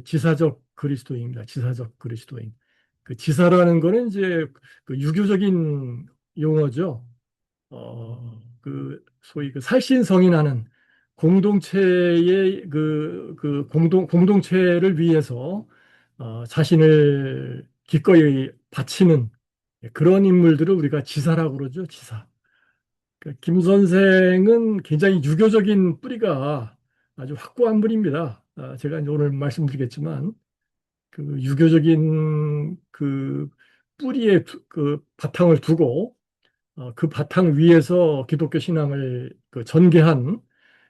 지사적 그리스도인입니다. 지사적 그리스도인. 그 지사라는 거는 이제 그 유교적인 용어죠. 그 소위 그 살신성인하는 공동체의 그 공동체를 위해서 자신을 기꺼이 바치는 그런 인물들을 우리가 지사라고 그러죠. 지사. 김 선생은 굉장히 유교적인 뿌리가 아주 확고한 분입니다. 제가 이제 오늘 말씀드리겠지만 그 유교적인 그 뿌리에 그 바탕을 두고 그 바탕 위에서 기독교 신앙을 그 전개한,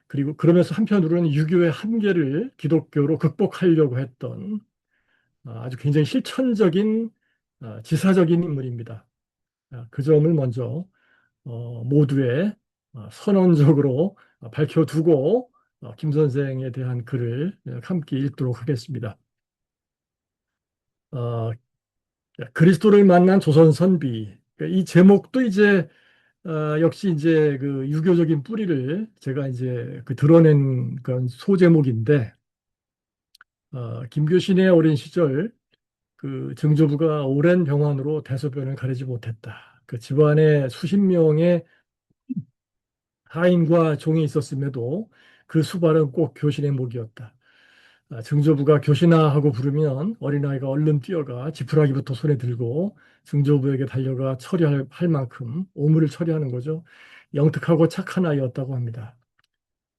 그리고 그러면서 한편으로는 유교의 한계를 기독교로 극복하려고 했던 아주 굉장히 실천적인 지사적인 인물입니다. 그 점을 먼저 모두의 선언적으로 밝혀두고 김 선생에 대한 글을 함께 읽도록 하겠습니다. 어, 그리스도를 만난 조선 선비. 이 제목도 이제 역시 이제 그 유교적인 뿌리를 제가 이제 그 드러낸 그런 소제목인데, 김교신의 어린 시절 그 증조부가 오랜 병환으로 대소변을 가리지 못했다. 그 집안에 수십 명의 하인과 종이 있었음에도 그 수발은 꼭 교신의 목이었다. 증조부가 교신아 하고 부르면 어린아이가 얼른 뛰어가 지푸라기부터 손에 들고 증조부에게 달려가 처리할 할 만큼 오물을 처리하는 거죠. 영특하고 착한 아이였다고 합니다.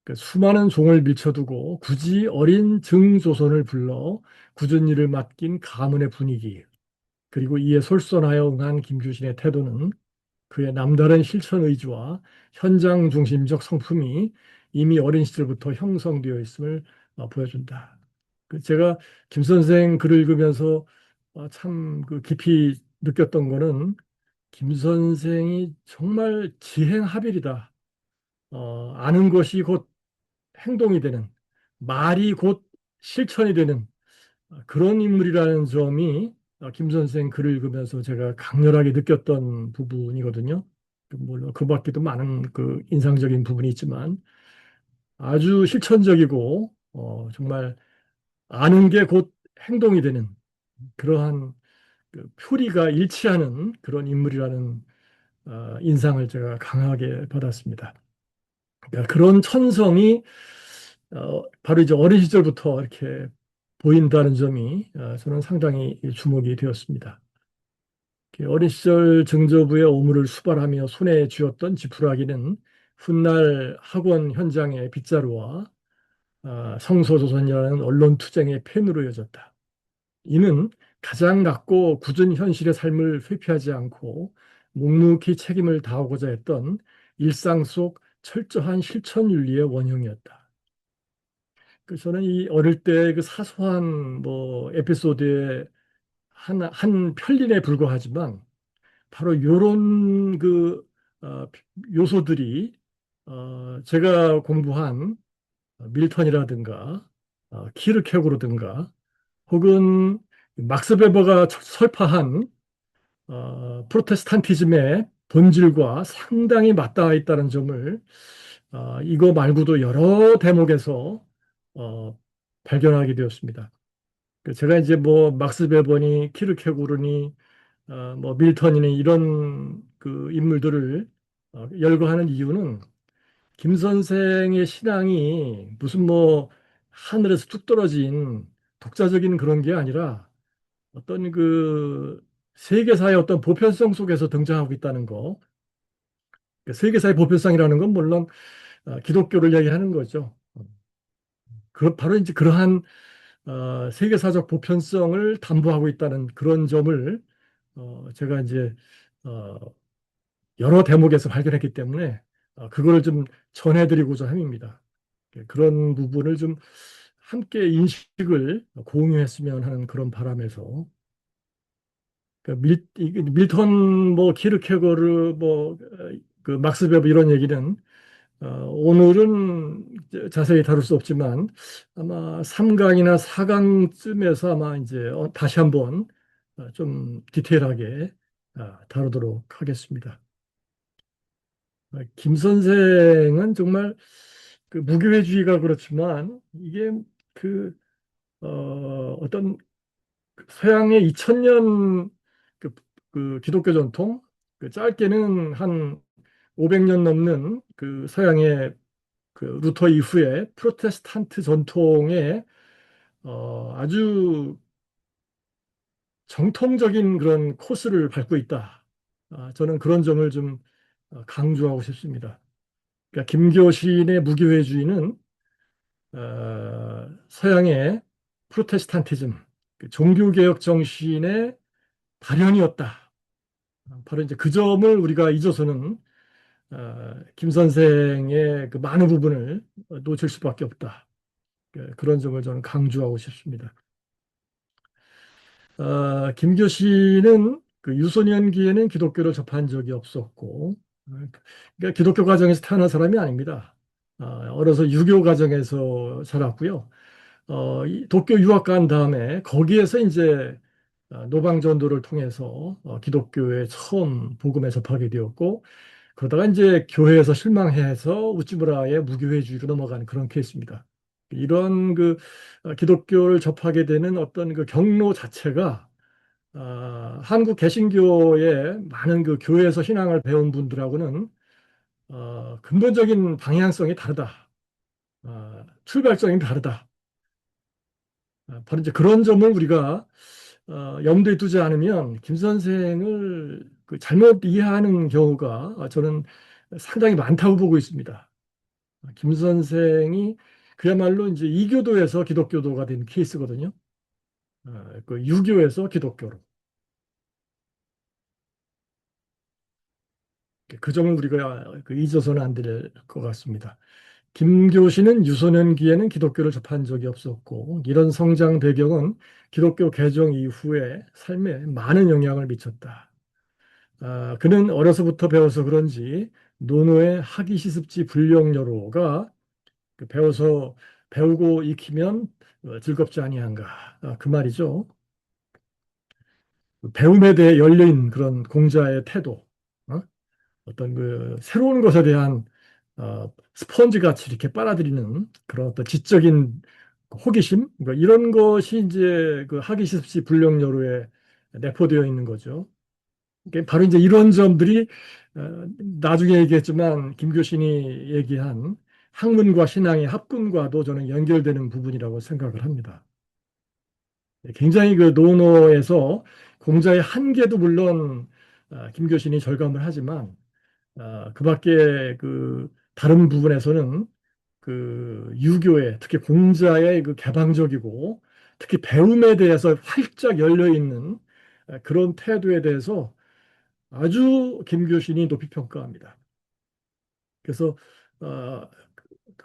그 수많은 종을 밀쳐두고 굳이 어린 증조선을 불러 굳은 일을 맡긴 가문의 분위기, 그리고 이에 솔선하여 응한 김규신의 태도는 그의 남다른 실천 의지와 현장 중심적 성품이 이미 어린 시절부터 형성되어 있음을 보여준다. 제가 김 선생 글을 읽으면서 참그 깊이 느꼈던 거는 김 선생이 정말 지행하별이다. 아는 것이 곧 행동이 되는, 말이 곧 실천이 되는 그런 인물이라는 점이 김 선생 글을 읽으면서 제가 강렬하게 느꼈던 부분이거든요. 물론 그 밖에도 많은 그 인상적인 부분이 있지만 아주 실천적이고 정말 아는 게 곧 행동이 되는 그러한 그 표리가 일치하는 그런 인물이라는 인상을 제가 강하게 받았습니다. 그러니까 그런 천성이 바로 이제 어린 시절부터 이렇게 보인다는 점이 저는 상당히 주목이 되었습니다. 어린 시절 증조부의 오물을 수발하며 손에 쥐었던 지푸라기는 훗날 학원 현장의 빗자루와 성서조선이라는 언론 투쟁의 펜으로 여졌다. 이는 가장 낮고 굳은 현실의 삶을 회피하지 않고 묵묵히 책임을 다하고자 했던 일상 속 철저한 실천 윤리의 원형이었다. 그래서 저는 이 어릴 때 그 사소한 뭐 에피소드의 한 편린에 불과하지만 바로 요런 그 요소들이 제가 공부한 밀턴이라든가 키르케고르든가 혹은 막스 베버가 설파한 프로테스탄티즘의 본질과 상당히 맞닿아 있다는 점을 이거 말고도 여러 대목에서 어, 발견하게 되었습니다. 제가 이제 뭐 막스 베버니 키르케고르니 뭐 밀턴이니 이런 그 인물들을 열거하는 이유는 김 선생의 신앙이 무슨 뭐 하늘에서 뚝 떨어진 독자적인 그런 게 아니라 어떤 그 세계사의 어떤 보편성 속에서 등장하고 있다는 거. 그 세계사의 보편성이라는 건 물론 기독교를 얘기하는 거죠. 바로 이제 그러한 세계사적 보편성을 담보하고 있다는 그런 점을 제가 이제 어, 여러 대목에서 발견했기 때문에 그거를 좀 전해드리고자 함입니다. 그런 부분을 좀 함께 인식을 공유했으면 하는 그런 바람에서 밀턴 뭐 키르케고르 뭐그 막스 베버 이런 얘기는 오늘은 자세히 다룰 수 없지만 아마 3강이나 4강쯤에서 아마 이제 다시 한번 좀 디테일하게 다루도록 하겠습니다. 김 선생은 정말 그 무교회주의가 그렇지만 이게 그 어떤 서양의 2000년 그, 그 기독교 전통, 그 짧게는 한 500년 넘는 그 서양의 그 루터 이후에 프로테스탄트 전통의 아주 정통적인 그런 코스를 밟고 있다. 저는 그런 점을 좀 강조하고 싶습니다. 그러니까 김교신의 무교회주의는 서양의 프로테스탄티즘, 그 종교개혁 정신의 발현이었다. 바로 이제 그 점을 우리가 잊어서는 김 선생의 그 많은 부분을 놓칠 수밖에 없다. 그런 점을 저는 강조하고 싶습니다. 김교신은 그 유소년기에는 기독교를 접한 적이 없었고, 그러니까 기독교 가정에서 태어난 사람이 아닙니다. 어려서 유교 가정에서 자랐고요. 이 도쿄 유학 간 다음에 거기에서 이제 노방 전도를 통해서 기독교에 처음 복음에 접하게 되었고, 그러다가 이제 교회에서 실망해서 우찌무라의 무교회주의로 넘어가는 그런 케이스입니다. 이런 그 기독교를 접하게 되는 어떤 그 경로 자체가 한국 개신교의 많은 그 교회에서 신앙을 배운 분들하고는 근본적인 방향성이 다르다. 출발점이 다르다. 바로 이제 그런 점을 우리가 염두에 두지 않으면 김 선생을 그 잘못 이해하는 경우가 저는 상당히 많다고 보고 있습니다. 김 선생이 그야말로 이제 이교도에서 기독교도가 된 케이스거든요. 그 유교에서 기독교로. 그 점을 우리가 그 잊어서는 안 될 것 같습니다. 김교신은 유소년기에는 기독교를 접한 적이 없었고, 이런 성장 배경은 기독교 개정 이후에 삶에 많은 영향을 미쳤다. 그는 어려서부터 배워서 그런지 노노의 학이시습지 불령여로가 그 배우고 익히면 즐겁지 아니한가. 그 말이죠. 배움에 대해 열린 그런 공자의 태도, 어? 어떤 그 새로운 것에 대한 스펀지 같이 이렇게 빨아들이는 그런 어떤 지적인 호기심, 그러니까 이런 것이 이제 그 학이시습지 불령여로에 내포되어 있는 거죠. 바로 이제 이런 점들이 나중에 얘기했지만 김교신이 얘기한 학문과 신앙의 합군과도 저는 연결되는 부분이라고 생각을 합니다. 굉장히 그 논어에서 공자의 한계도 물론 김교신이 절감을 하지만 그 밖에 그 다른 부분에서는 그 유교의 특히 공자의 그 개방적이고 특히 배움에 대해서 활짝 열려 있는 그런 태도에 대해서 아주 김교신이 높이 평가합니다. 그래서 어,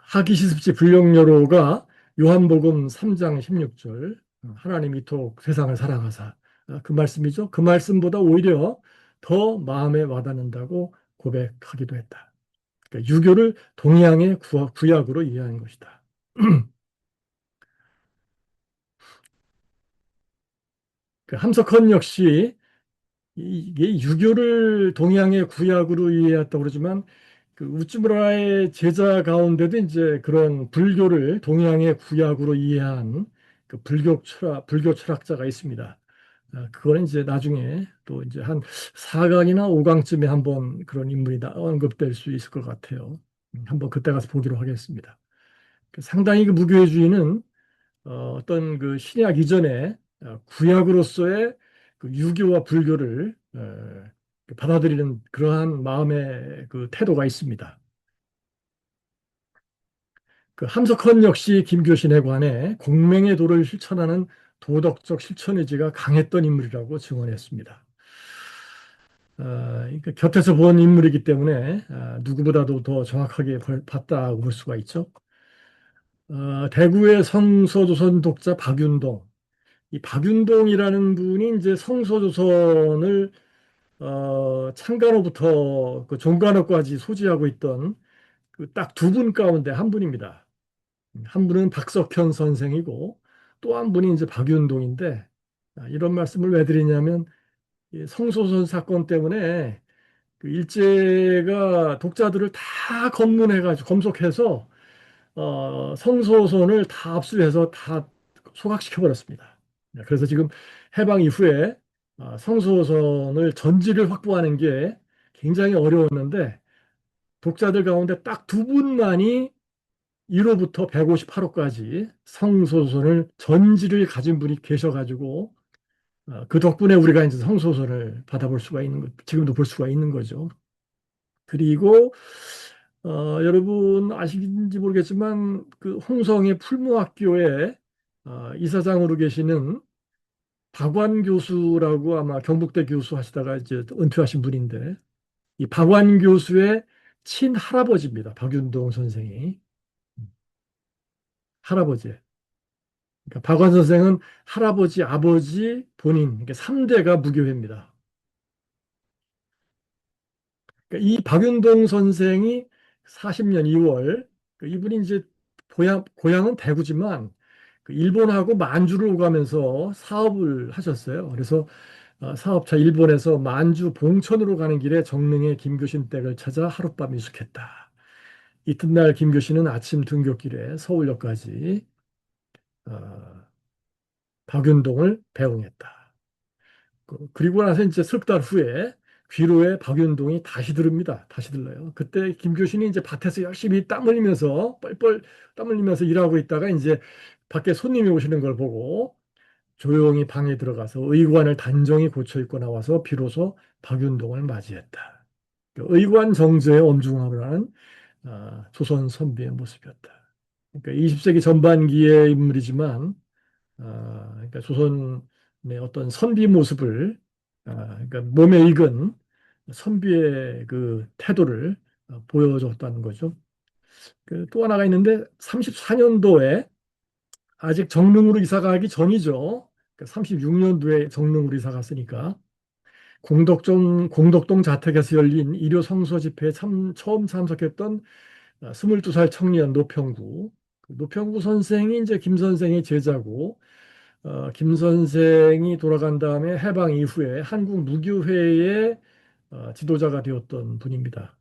하기시습지 불령여로가 요한복음 3장 16절 하나님 이토록 세상을 사랑하사 그 말씀이죠. 그 말씀보다 오히려 더 마음에 와닿는다고 고백하기도 했다. 그러니까 유교를 동양의 구약으로 이해하는 것이다. 그 함석헌 역시 이게 유교를 동양의 구약으로 이해했다고 그러지만 그 우찌무라의 제자 가운데도 이제 그런 불교를 동양의 구약으로 이해한 그 불교 철학자가 있습니다. 그거는 이제 나중에 또 이제 한 4강이나 5강쯤에 한번 그런 인물이 언급될 수 있을 것 같아요. 한번 그때 가서 보기로 하겠습니다. 상당히 그 무교회주의는 어떤 그 신약 이전에 구약으로서의 그 유교와 불교를 받아들이는 그러한 마음의 그 태도가 있습니다. 그 함석헌 역시 김교신에 관해 공명의 도를 실천하는 도덕적 실천 의지가 강했던 인물이라고 증언했습니다. 그러니까 곁에서 본 인물이기 때문에 누구보다도 더 정확하게 봤다고 볼 수가 있죠. 대구의 성서조선 독자 박윤동. 이 박윤동이라는 분이 이제 성서조선을 창간호부터 그 종간호까지 소지하고 있던 그 딱 두 분 가운데 한 분입니다. 한 분은 박석현 선생이고 또 한 분이 이제 박윤동인데 이런 말씀을 왜 드리냐면 이 성소선 사건 때문에 그 일제가 독자들을 다 검문해가지고 검속해서 성소선을 다 압수해서 다 소각시켜 버렸습니다. 그래서 지금 해방 이후에 성소선을 전지를 확보하는 게 굉장히 어려웠는데 독자들 가운데 딱 두 분만이 1호부터 158호까지 성소선을 전지를 가진 분이 계셔가지고 그 덕분에 우리가 이제 성소선을 받아볼 수가 있는 지금도 볼 수가 있는 거죠. 그리고 여러분 아시는지 모르겠지만 그 홍성의 풀무학교에 이사장으로 계시는 박완 교수라고 아마 경북대 교수 하시다가 이제 은퇴하신 분인데 이 박완 교수의 친할아버지입니다. 박윤동 선생이 할아버지. 그러니까 박완 선생은 할아버지, 아버지, 본인 이렇게 3대가 무교회입니다. 그러니까 이 박윤동 선생이 40년 2월 이분이 이제 고향은 대구지만 그 일본하고 만주를 오가면서 사업을 하셨어요. 그래서 사업차 일본에서 만주 봉천으로 가는 길에 정릉의 김교신 댁을 찾아 하룻밤 유숙했다. 이튿날 김교신은 아침 등굣길에 서울역까지 어, 박윤동을 배웅했다. 그리고 나서 이제 석 달 후에 귀로에 박윤동이 다시 들읍니다. 다시 들러요. 그때 김교신이 이제 밭에서 열심히 땀 흘리면서 뻘뻘 땀 흘리면서 일하고 있다가 이제 밖에 손님이 오시는 걸 보고 조용히 방에 들어가서 의관을 단정히 고쳐 입고 나와서 비로소 박윤동을 맞이했다. 의관 정제의 엄중함을 하는 조선 선비의 모습이었다. 그러니까 20세기 전반기의 인물이지만 그러니까 조선의 어떤 선비 모습을 그러니까 몸에 익은 선비의 그 태도를 보여줬다는 거죠. 그또 하나가 있는데 34년도에 아직 정릉으로 이사 가기 전이죠. 36년도에 정릉으로 이사 갔으니까 공덕동 자택에서 열린 일요 성서 집회에 처음 참석했던 22살 청년 노평구. 노평구 선생이 이제 김 선생의 제자고 김 선생이 돌아간 다음에 해방 이후에 한국 무교회의 지도자가 되었던 분입니다.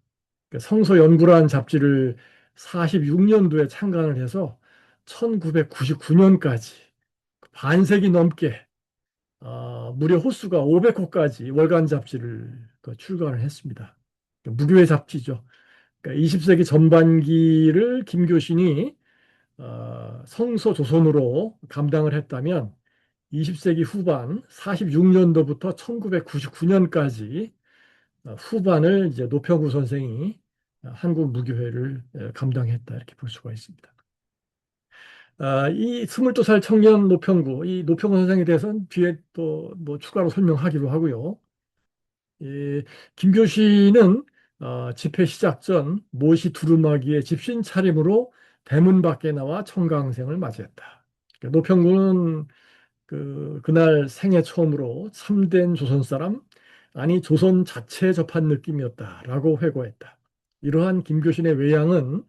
그러니까 성서연구라는 잡지를 46년도에 창간을 해서 1999년까지 반세기 넘게 무려 호수가 500호까지 월간 잡지를 출간을 했습니다. 그러니까 무교회 잡지죠. 그러니까 20세기 전반기를 김교신이 성서 조선으로 감당을 했다면 20세기 후반 46년도부터 1999년까지 후반을 이제 노평구 선생이 한국 무교회를 감당했다 이렇게 볼 수가 있습니다. 이 22살 청년 노평구, 이 노평구 선생에 대해서는 뒤에 또 뭐 추가로 설명하기로 하고요. 이 김교신은 집회 시작 전 모시 두루마기의 집신 차림으로 대문 밖에 나와 청강생을 맞이했다. 그러니까 노평구는 그날 생애 처음으로 참된 조선 사람, 아니 조선 자체에 접한 느낌이었다라고 회고했다. 이러한 김교신의 외양은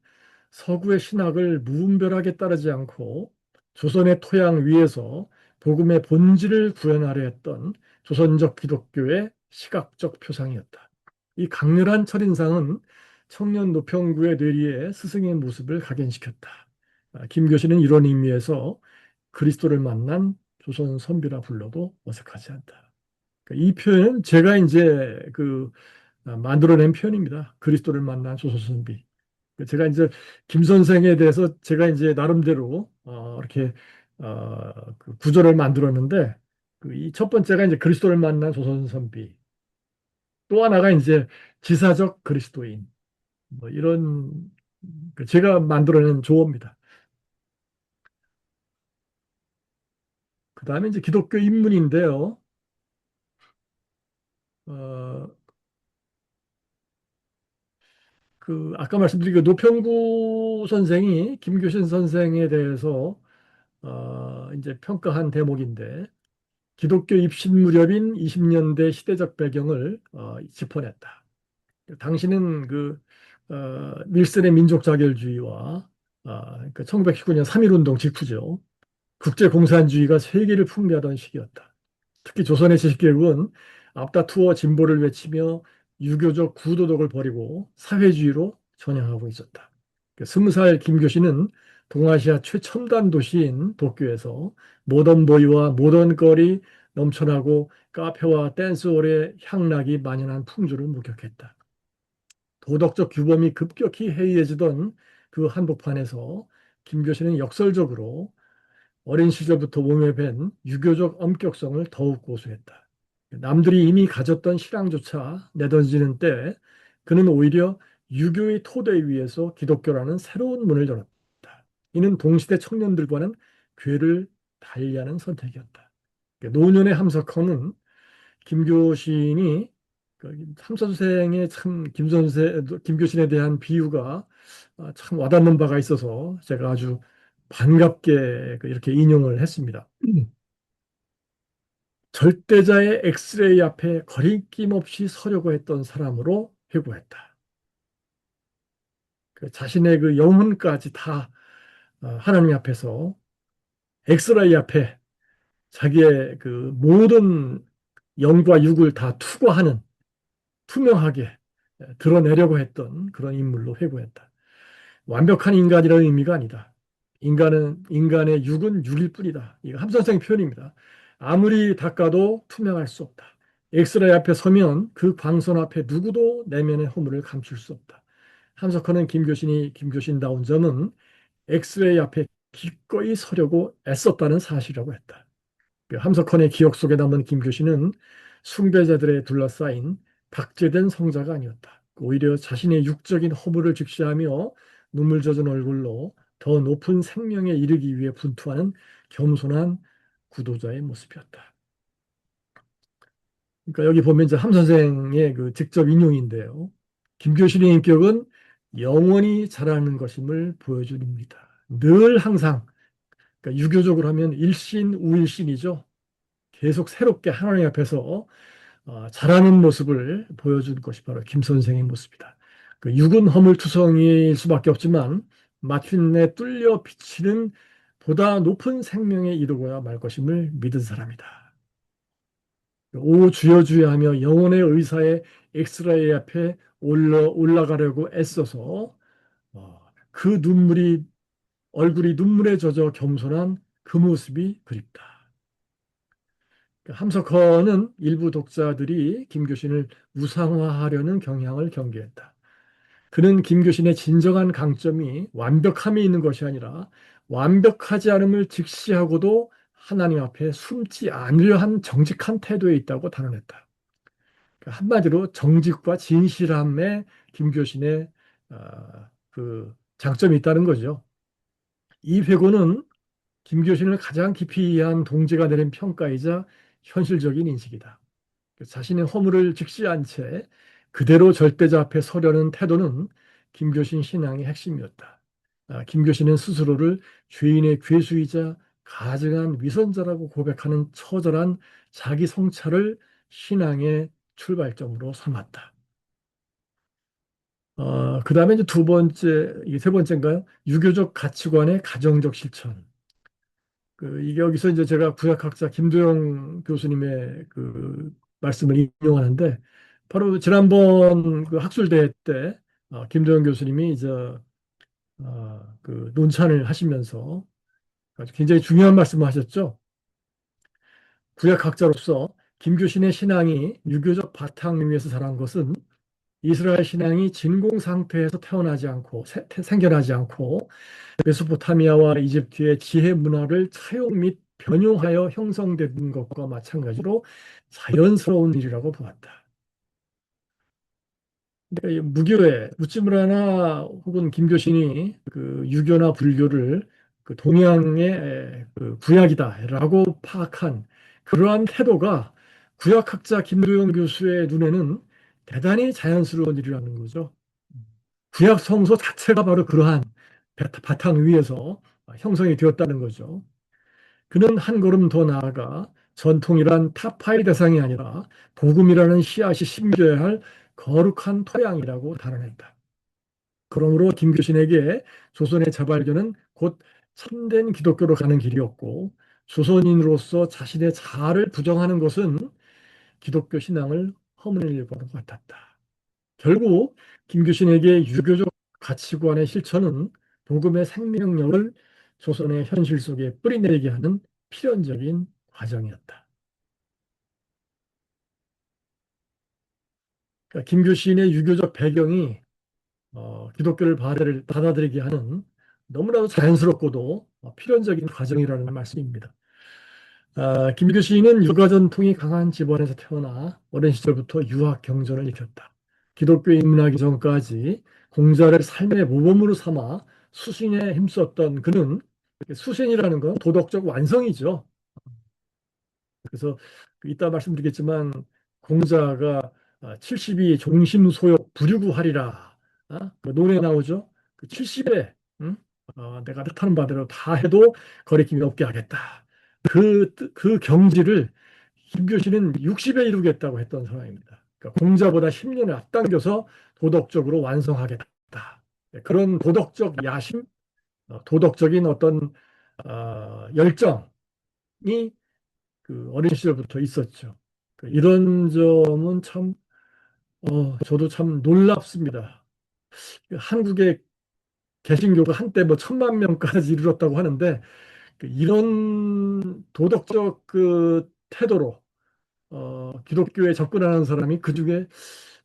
서구의 신학을 무분별하게 따르지 않고 조선의 토양 위에서 복음의 본질을 구현하려 했던 조선적 기독교의 시각적 표상이었다. 이 강렬한 첫인상은 청년 노평구의 뇌리에 스승의 모습을 각인시켰다. 김교신은 이런 의미에서 그리스도를 만난 조선 선비라 불러도 어색하지 않다. 그러니까 이 표현은 제가 이제 만들어낸 표현입니다. 그리스도를 만난 조선 선비. 제가 이제 김 선생에 대해서 제가 이제 나름대로 이렇게 그 구절을 만들었는데 이 첫 번째가 이제 그리스도를 만난 조선 선비. 또 하나가 이제 지사적 그리스도인. 뭐 이런 제가 만들어낸 조어입니다. 그 다음에 이제 기독교 입문인데요. 어, 아까 말씀드린 그 노평구 선생이 김교신 선생에 대해서 이제 평가한 대목인데 기독교 입신 무렵인 20년대 시대적 배경을 짚어냈다. 당시는 윌슨의 민족 자결주의와 그러니까 1919년 3.1운동 직후죠. 국제공산주의가 세계를 풍미하던 시기였다. 특히 조선의 지식계급은 앞다투어 진보를 외치며 유교적 구도덕을 버리고 사회주의로 전향하고 있었다. 20살 김교신은 동아시아 최첨단 도시인 도쿄에서 모던보이와 모던걸이 넘쳐나고 카페와 댄스홀의 향락이 만연한 풍조를 목격했다. 도덕적 규범이 급격히 해이해지던 그 한복판에서 김교신은 역설적으로 어린 시절부터 몸에 밴 유교적 엄격성을 더욱 고수했다. 남들이 이미 가졌던 신앙조차 내던지는 때 그는 오히려 유교의 토대 위에서 기독교라는 새로운 문을 열었다. 이는 동시대 청년들과는 궤를 달리하는 선택이었다. 노년의 함석헌은 김교신이 삼선생의 참 김교신에 대한 비유가 참 와닿는 바가 있어서 제가 아주 반갑게 이렇게 인용을 했습니다. 절대자의 엑스레이 앞에 거리낌 없이 서려고 했던 사람으로 회고했다. 자신의 그 영혼까지 다 하나님 앞에서 엑스레이 앞에 자기의 그 모든 영과 육을 다 투과하는 투명하게 드러내려고 했던 그런 인물로 회고했다. 완벽한 인간이라는 의미가 아니다. 인간의 육은 육일 뿐이다. 이거 함선생 표현입니다. 아무리 닦아도 투명할 수 없다. 엑스레이 앞에 서면 그 광선 앞에 누구도 내면의 허물을 감출 수 없다. 함석헌은 김교신이 김교신다운 점은 엑스레이 앞에 기꺼이 서려고 애썼다는 사실이라고 했다. 그 함석헌의 기억 속에 남은 김교신은 숭배자들에 둘러싸인 박제된 성자가 아니었다. 오히려 자신의 육적인 허물을 직시하며 눈물 젖은 얼굴로 더 높은 생명에 이르기 위해 분투하는 겸손한 구도자의 모습이었다. 그러니까 여기 보면 이제 함 선생의 그 직접 인용인데요. 김교신의 인격은 영원히 자라는 것임을 보여줍니다. 늘 항상 그러니까 유교적으로 하면 일신 우일신이죠. 계속 새롭게 하나님 앞에서 자라는 모습을 보여준 것이 바로 김 선생의 모습이다. 그 육은 허물투성이일 수밖에 없지만 마침내 뚫려 비치는 보다 높은 생명에 이르고야 말 것임을 믿은 사람이다. 오 주여 주여 하며 영혼의 의사의 엑스라이 앞에 올라가려고 애써서 그 눈물이 얼굴이 눈물에 젖어 겸손한 그 모습이 그립다. 함석헌은 일부 독자들이 김교신을 우상화하려는 경향을 경계했다. 그는 김교신의 진정한 강점이 완벽함이 있는 것이 아니라 완벽하지 않음을 직시하고도 하나님 앞에 숨지 않으려 한 정직한 태도에 있다고 단언했다. 한마디로 정직과 진실함에 김교신의 그 장점이 있다는 거죠. 이 회고는 김교신을 가장 깊이 이해한 동지가 내린 평가이자 현실적인 인식이다. 자신의 허물을 직시한 채 그대로 절대자 앞에 서려는 태도는 김교신 신앙의 핵심이었다. 김교신은 스스로를 죄인의 괴수이자 가증한 위선자라고 고백하는 처절한 자기 성찰을 신앙의 출발점으로 삼았다. 그 다음에 이제 두 번째, 이게 세 번째인가요? 유교적 가치관의 가정적 실천. 이게 여기서 이제 제가 구약학자 김도영 교수님의 그 말씀을 인용하는데, 바로 지난번 그 학술대회 때, 김도영 교수님이 이제, 그 논찬을 하시면서 아주 굉장히 중요한 말씀을 하셨죠. 구약학자로서 김교신의 신앙이 유교적 바탕 위에서 자란 것은 이스라엘 신앙이 진공 상태에서 태어나지 않고 생겨나지 않고 메소포타미아와 이집트의 지혜 문화를 차용 및 변용하여 형성된 것과 마찬가지로 자연스러운 일이라고 보았다. 그러니까 이 무교회, 무찌무라나 혹은 김교신이 그 유교나 불교를 그 동양의 그 구약이다라고 파악한 그러한 태도가 구약학자 김도영 교수의 눈에는 대단히 자연스러운 일이라는 거죠. 구약 성서 자체가 바로 그러한 바탕 위에서 형성이 되었다는 거죠. 그는 한 걸음 더 나아가 전통이란 타파의 대상이 아니라 복음이라는 씨앗이 심겨야 할 거룩한 토양이라고 단언했다. 그러므로 김교신에게 조선의 재발견은 곧 참된 기독교로 가는 길이었고 조선인으로서 자신의 자아를 부정하는 것은 기독교 신앙을 허무는 것과 같았다. 결국 김교신에게 유교적 가치관의 실천은 복음의 생명력을 조선의 현실 속에 뿌리내리게 하는 필연적인 과정이었다. 그러니까 김규 시인의 유교적 배경이 기독교를 받아들이게 하는 너무나도 자연스럽고도 필연적인 과정이라는 말씀입니다. 김규 시인은 육아 전통이 강한 집안에서 태어나 어린 시절부터 유학 경전을 익혔다. 기독교에 입문하기 전까지 공자를 삶의 모범으로 삼아 수신에 힘썼던 그는 수신이라는 건 도덕적 완성이죠. 그래서 이따 말씀드리겠지만 공자가 70이 종심소욕 부류구하리라 그 노래 나오죠. 그 70에 내가 뜻하는 바대로 다 해도 거리낌이 없게 하겠다. 그 경지를 김교신은 60에 이루겠다고 했던 사람입니다. 그러니까 공자보다 10년을 앞당겨서 도덕적으로 완성하겠다. 네, 그런 도덕적 야심, 도덕적인 어떤 열정이 그 어린 시절부터 있었죠. 이런 점은 참 저도 참 놀랍습니다. 한국의 개신교가 한때 뭐 1,000만 명까지 이르렀다고 하는데 이런 도덕적 그 태도로 기독교에 접근하는 사람이 그중에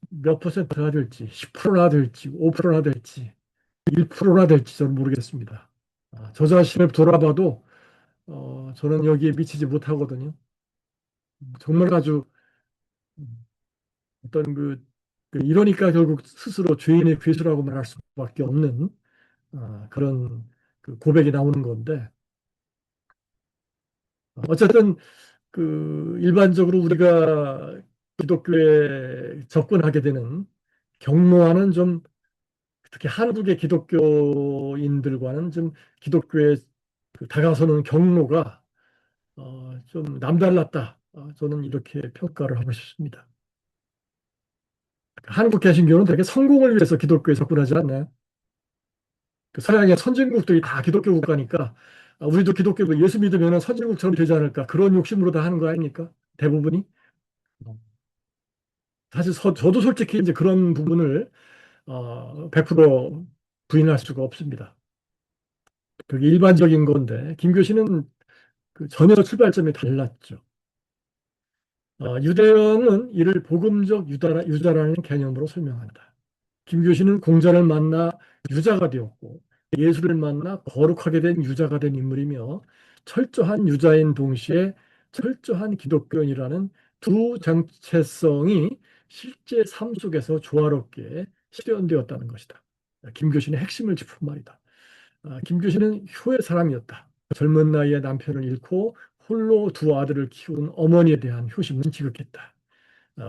몇 퍼센트나 될지, 10%나 될지, 5%나 될지, 1%나 될지 저는 모르겠습니다. 저 자신을 돌아봐도 저는 여기에 미치지 못하거든요. 정말 아주 어떤 이러니까 결국 스스로 죄인의 괴수라고 말할 수밖에 없는 그런 그 고백이 나오는 건데 어쨌든 일반적으로 우리가 기독교에 접근하게 되는 경로와는 좀 특히 한국의 기독교인들과는 좀 기독교에 다가서는 경로가 좀 남달랐다. 저는 이렇게 평가를 하고 싶습니다. 한국 개신교는 되게 성공을 위해서 기독교에 접근하지 않나요? 서양의 선진국들이 다 기독교 국가니까 우리도 기독교 예수 믿으면 선진국처럼 되지 않을까 그런 욕심으로 다 하는 거 아닙니까? 대부분이. 사실 저도 솔직히 이제 그런 부분을 100% 부인할 수가 없습니다. 그게 일반적인 건데 김교신은 전혀 출발점이 달랐죠. 유대인은 이를 복음적 유다라는 개념으로 설명한다. 김교신은 공자를 만나 유자가 되었고 예수를 만나 거룩하게 된 유자가 된 인물이며 철저한 유자인 동시에 철저한 기독교인이라는 두 정체성이 실제 삶 속에서 조화롭게 실현되었다는 것이다. 김교신의 핵심을 짚은 말이다. 김교신은 효의 사람이었다. 젊은 나이에 남편을 잃고 홀로 두 아들을 키운 어머니에 대한 효심은 지극했다.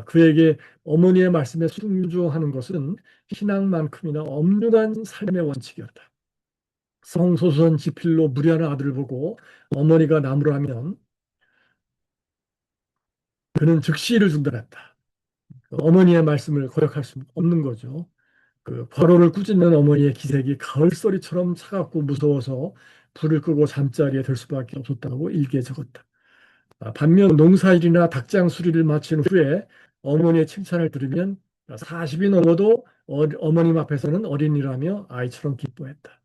그에게 어머니의 말씀에 순종하는 것은 신앙만큼이나 엄중한 삶의 원칙이었다. 성소수한 지필로 무리하는 아들을 보고 어머니가 나무라면 그는 즉시 이를 중단했다. 어머니의 말씀을 거역할 수 없는 거죠. 과로를 꾸짖는 어머니의 기색이 가을소리처럼 차갑고 무서워서 불을 끄고 잠자리에 들 수밖에 없었다고 일기에 적었다. 반면 농사일이나 닭장 수리를 마친 후에 어머니의 칭찬을 들으면 40이 넘어도 어머님 앞에서는 어린이라며 아이처럼 기뻐했다.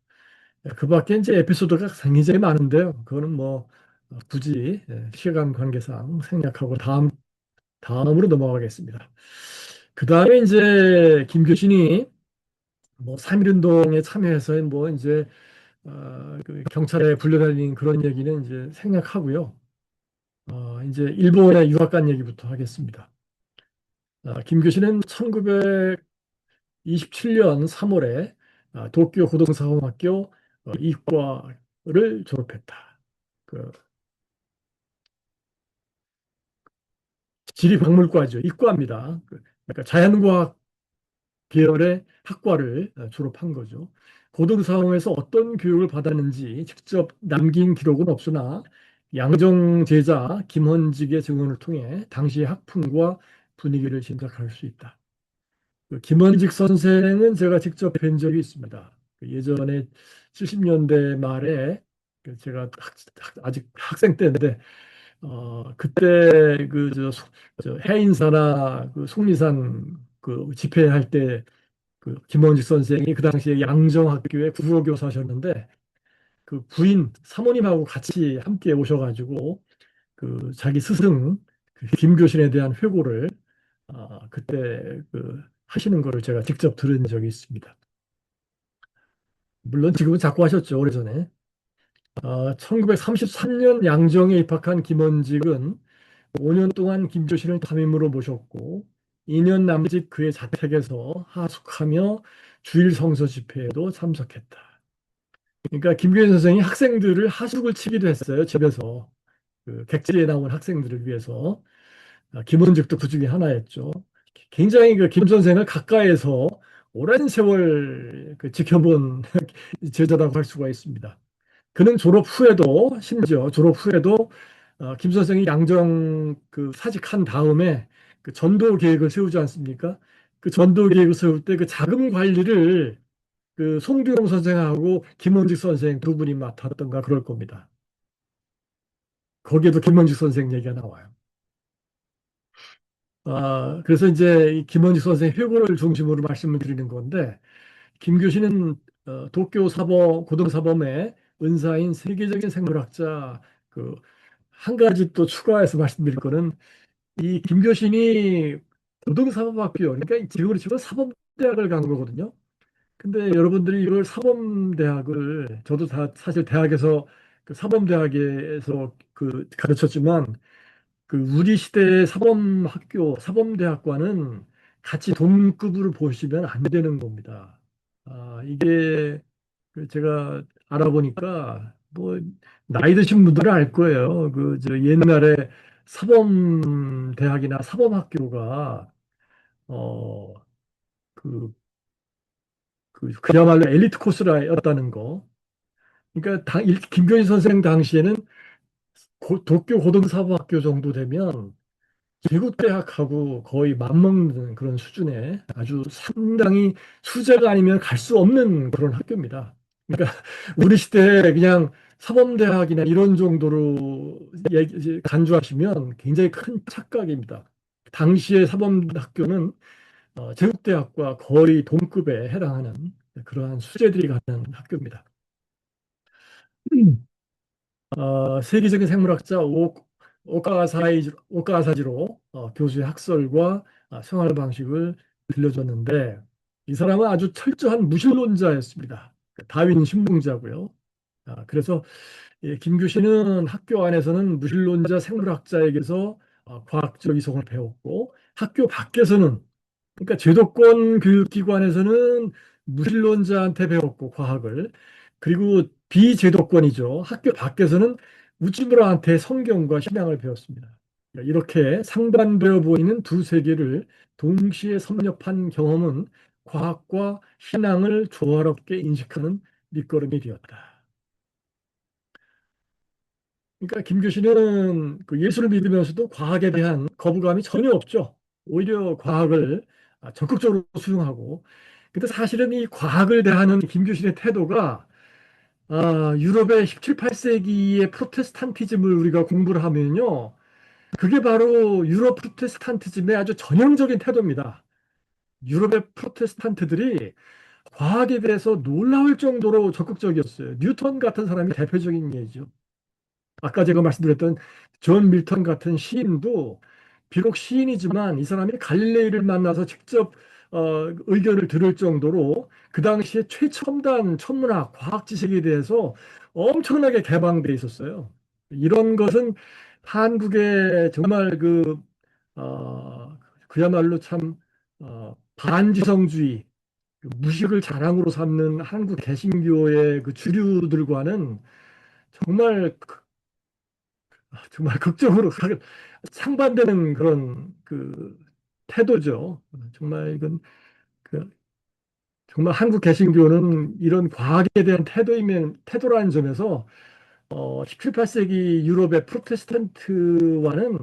그 밖에 이제 에피소드가 굉장히 많은데요. 그거는 뭐 굳이 시간 관계상 생략하고 다음으로 넘어가겠습니다. 그 다음에 이제 김교신이 뭐 3.1운동에 참여해서 뭐 이제 경찰에 불려달린 그런 얘기는 이제 생략하고요. 이제 일본에 유학 간 얘기부터 하겠습니다. 김교신은 1927년 3월에 도쿄 고등사범학교 이과를 졸업했다. 그 지리박물과죠. 이과입니다. 그러니까 자연과학 계열의 학과를 졸업한 거죠. 고등사원에서 어떤 교육을 받았는지 직접 남긴 기록은 없으나 양정 제자 김헌직의 증언을 통해 당시의 학풍과 분위기를 짐작할 수 있다. 김헌직 선생은 제가 직접 뵌 적이 있습니다. 예전에 70년대 말에 제가 아직 학생 때인데 그때 저 해인사나 속리산 집회할 때 그 김원직 선생이 그 당시에 양정학교의 국어교사셨는데 그 부인 사모님하고 같이 함께 오셔가지고 그 자기 스승 그 김교신에 대한 회고를 그때 그 하시는 거를 제가 직접 들은 적이 있습니다. 물론 지금은 자꾸 하셨죠, 오래전에. 1933년 양정에 입학한 김원직은 5년 동안 김교신을 담임으로 모셨고 2년 남짓 그의 자택에서 하숙하며 주일 성서 집회에도 참석했다. 그러니까 김교신 선생이 학생들을 하숙을 치기도 했어요, 집에서. 그 객지에 나온 학생들을 위해서. 김원직도 그 중에 하나였죠. 굉장히 그 김 선생을 가까이에서 오랜 세월 그 지켜본 제자라고 할 수가 있습니다. 그는 졸업 후에도 심지어 졸업 후에도 김 선생이 양정 그 사직한 다음에 그 전도 계획을 세우지 않습니까? 그 전도 계획을 세울 때 그 자금 관리를 그 송두용 선생하고 김원직 선생 두 분이 맡았던가 그럴 겁니다. 거기에도 김원직 선생 얘기가 나와요. 그래서 이제 이 김원직 선생 회고를 중심으로 말씀을 드리는 건데 김교신은 도쿄 사범 고등사범의 은사인 세계적인 생물학자 그 한 가지 또 추가해서 말씀드릴 거는 이 김교신이 고등사범학교 그러니까 지금으로 치면 사범대학을 간 거거든요. 근데 여러분들이 이걸 사범대학을 저도 다 사실 대학에서 그 사범대학에서 그 가르쳤지만 그 우리 시대의 사범학교, 사범대학과는 같이 동급으로 보시면 안 되는 겁니다. 이게 그 제가 알아보니까 뭐 나이 드신 분들은 알 거예요. 그 저 옛날에 사범대학이나 사범학교가 어 그 그야말로 엘리트 코스라였다는 거. 그러니까 김교희 선생 당시에는 도쿄 고등사범학교 정도 되면 외국대학하고 거의 맞먹는 그런 수준의 아주 상당히 수재가 아니면 갈 수 없는 그런 학교입니다. 그러니까 우리 시대에 그냥 사범대학이나 이런 정도로 간주하시면 굉장히 큰 착각입니다. 당시의 사범학교는 제국대학과 거의 동급에 해당하는 그러한 수재들이 가는 학교입니다. 세계적인 생물학자 오카사지로 교수의 학설과 생활 방식을 들려줬는데 이 사람은 아주 철저한 무신론자였습니다. 다윈 신봉자고요. 그래서 김규신은 학교 안에서는 무신론자 생물학자에게서 과학적 이성을 배웠고 학교 밖에서는 그러니까 제도권 교육기관에서는 무신론자한테 배웠고 과학을 그리고 비제도권이죠. 학교 밖에서는 우찌무라한테 성경과 신앙을 배웠습니다. 그러니까 이렇게 상반되어 보이는 두 세계를 동시에 섭렵한 경험은 과학과 신앙을 조화롭게 인식하는 밑거름이 되었다. 그러니까 김교신은 그 예수를 믿으면서도 과학에 대한 거부감이 전혀 없죠. 오히려 과학을 적극적으로 수용하고. 근데 사실은 이 과학을 대하는 김교신의 태도가 유럽의 17, 18세기의 프로테스탄티즘을 우리가 공부를 하면요. 그게 바로 유럽 프로테스탄티즘의 아주 전형적인 태도입니다. 유럽의 프로테스탄트들이 과학에 대해서 놀라울 정도로 적극적이었어요. 뉴턴 같은 사람이 대표적인 예죠. 아까 제가 말씀드렸던 존 밀턴 같은 시인도 비록 시인이지만 이 사람이 갈릴레이를 만나서 직접 의견을 들을 정도로 그 당시에 최첨단 천문학, 과학 지식에 대해서 엄청나게 개방돼 있었어요. 이런 것은 한국의 정말 그야말로 참 반지성주의, 그 무식을 자랑으로 삼는 한국 개신교의 그 주류들과는 정말 정말 극적으로 상반되는 그런 그 태도죠. 정말 이건 그 정말 한국 개신교는 이런 과학에 대한 태도라는 점에서 17, 18세기 유럽의 프로테스탄트와는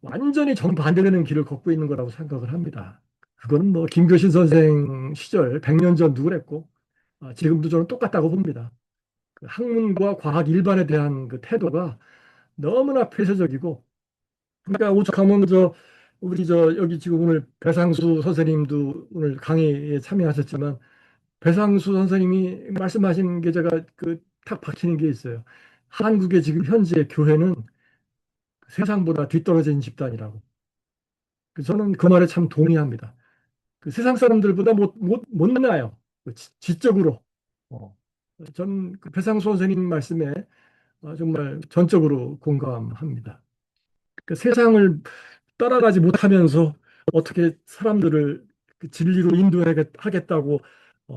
완전히 정반대되는 길을 걷고 있는 거라고 생각을 합니다. 그건 뭐 김교신 선생 시절 100년 전도 그랬고 지금도 저는 똑같다고 봅니다. 그 학문과 과학 일반에 대한 그 태도가 너무나 폐쇄적이고 그러니까 오죽하면 우리 여기 지금 오늘 배상수 선생님도 오늘 강의에 참여하셨지만 배상수 선생님이 말씀하신 게 제가 탁 박히는 게 있어요. 한국의 지금 현재 교회는 세상보다 뒤떨어진 집단이라고. 저는 그 말에 참 동의합니다. 세상 사람들보다 못나요. 지적으로. 어. 전그 배상수 선생님 말씀에 정말 전적으로 공감합니다. 세상을 따라가지 못하면서 어떻게 사람들을 진리로 인도하겠다고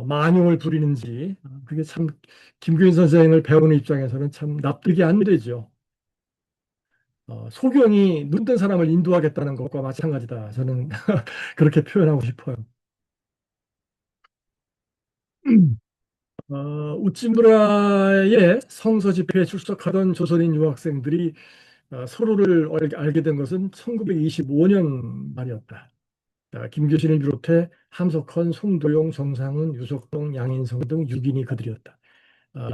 만용을 부리는지 그게 참 김규인 선생을 배우는 입장에서는 참 납득이 안 되죠. 소경이 눈뜬 사람을 인도하겠다는 것과 마찬가지다. 저는 그렇게 표현하고 싶어요. 우찌무라의 성서 집회에 출석하던 조선인 유학생들이 서로를 알게 된 것은 1925년 말이었다. 김교신을 비롯해 함석헌, 송도용, 정상은, 유석동, 양인성 등 6인이 그들이었다.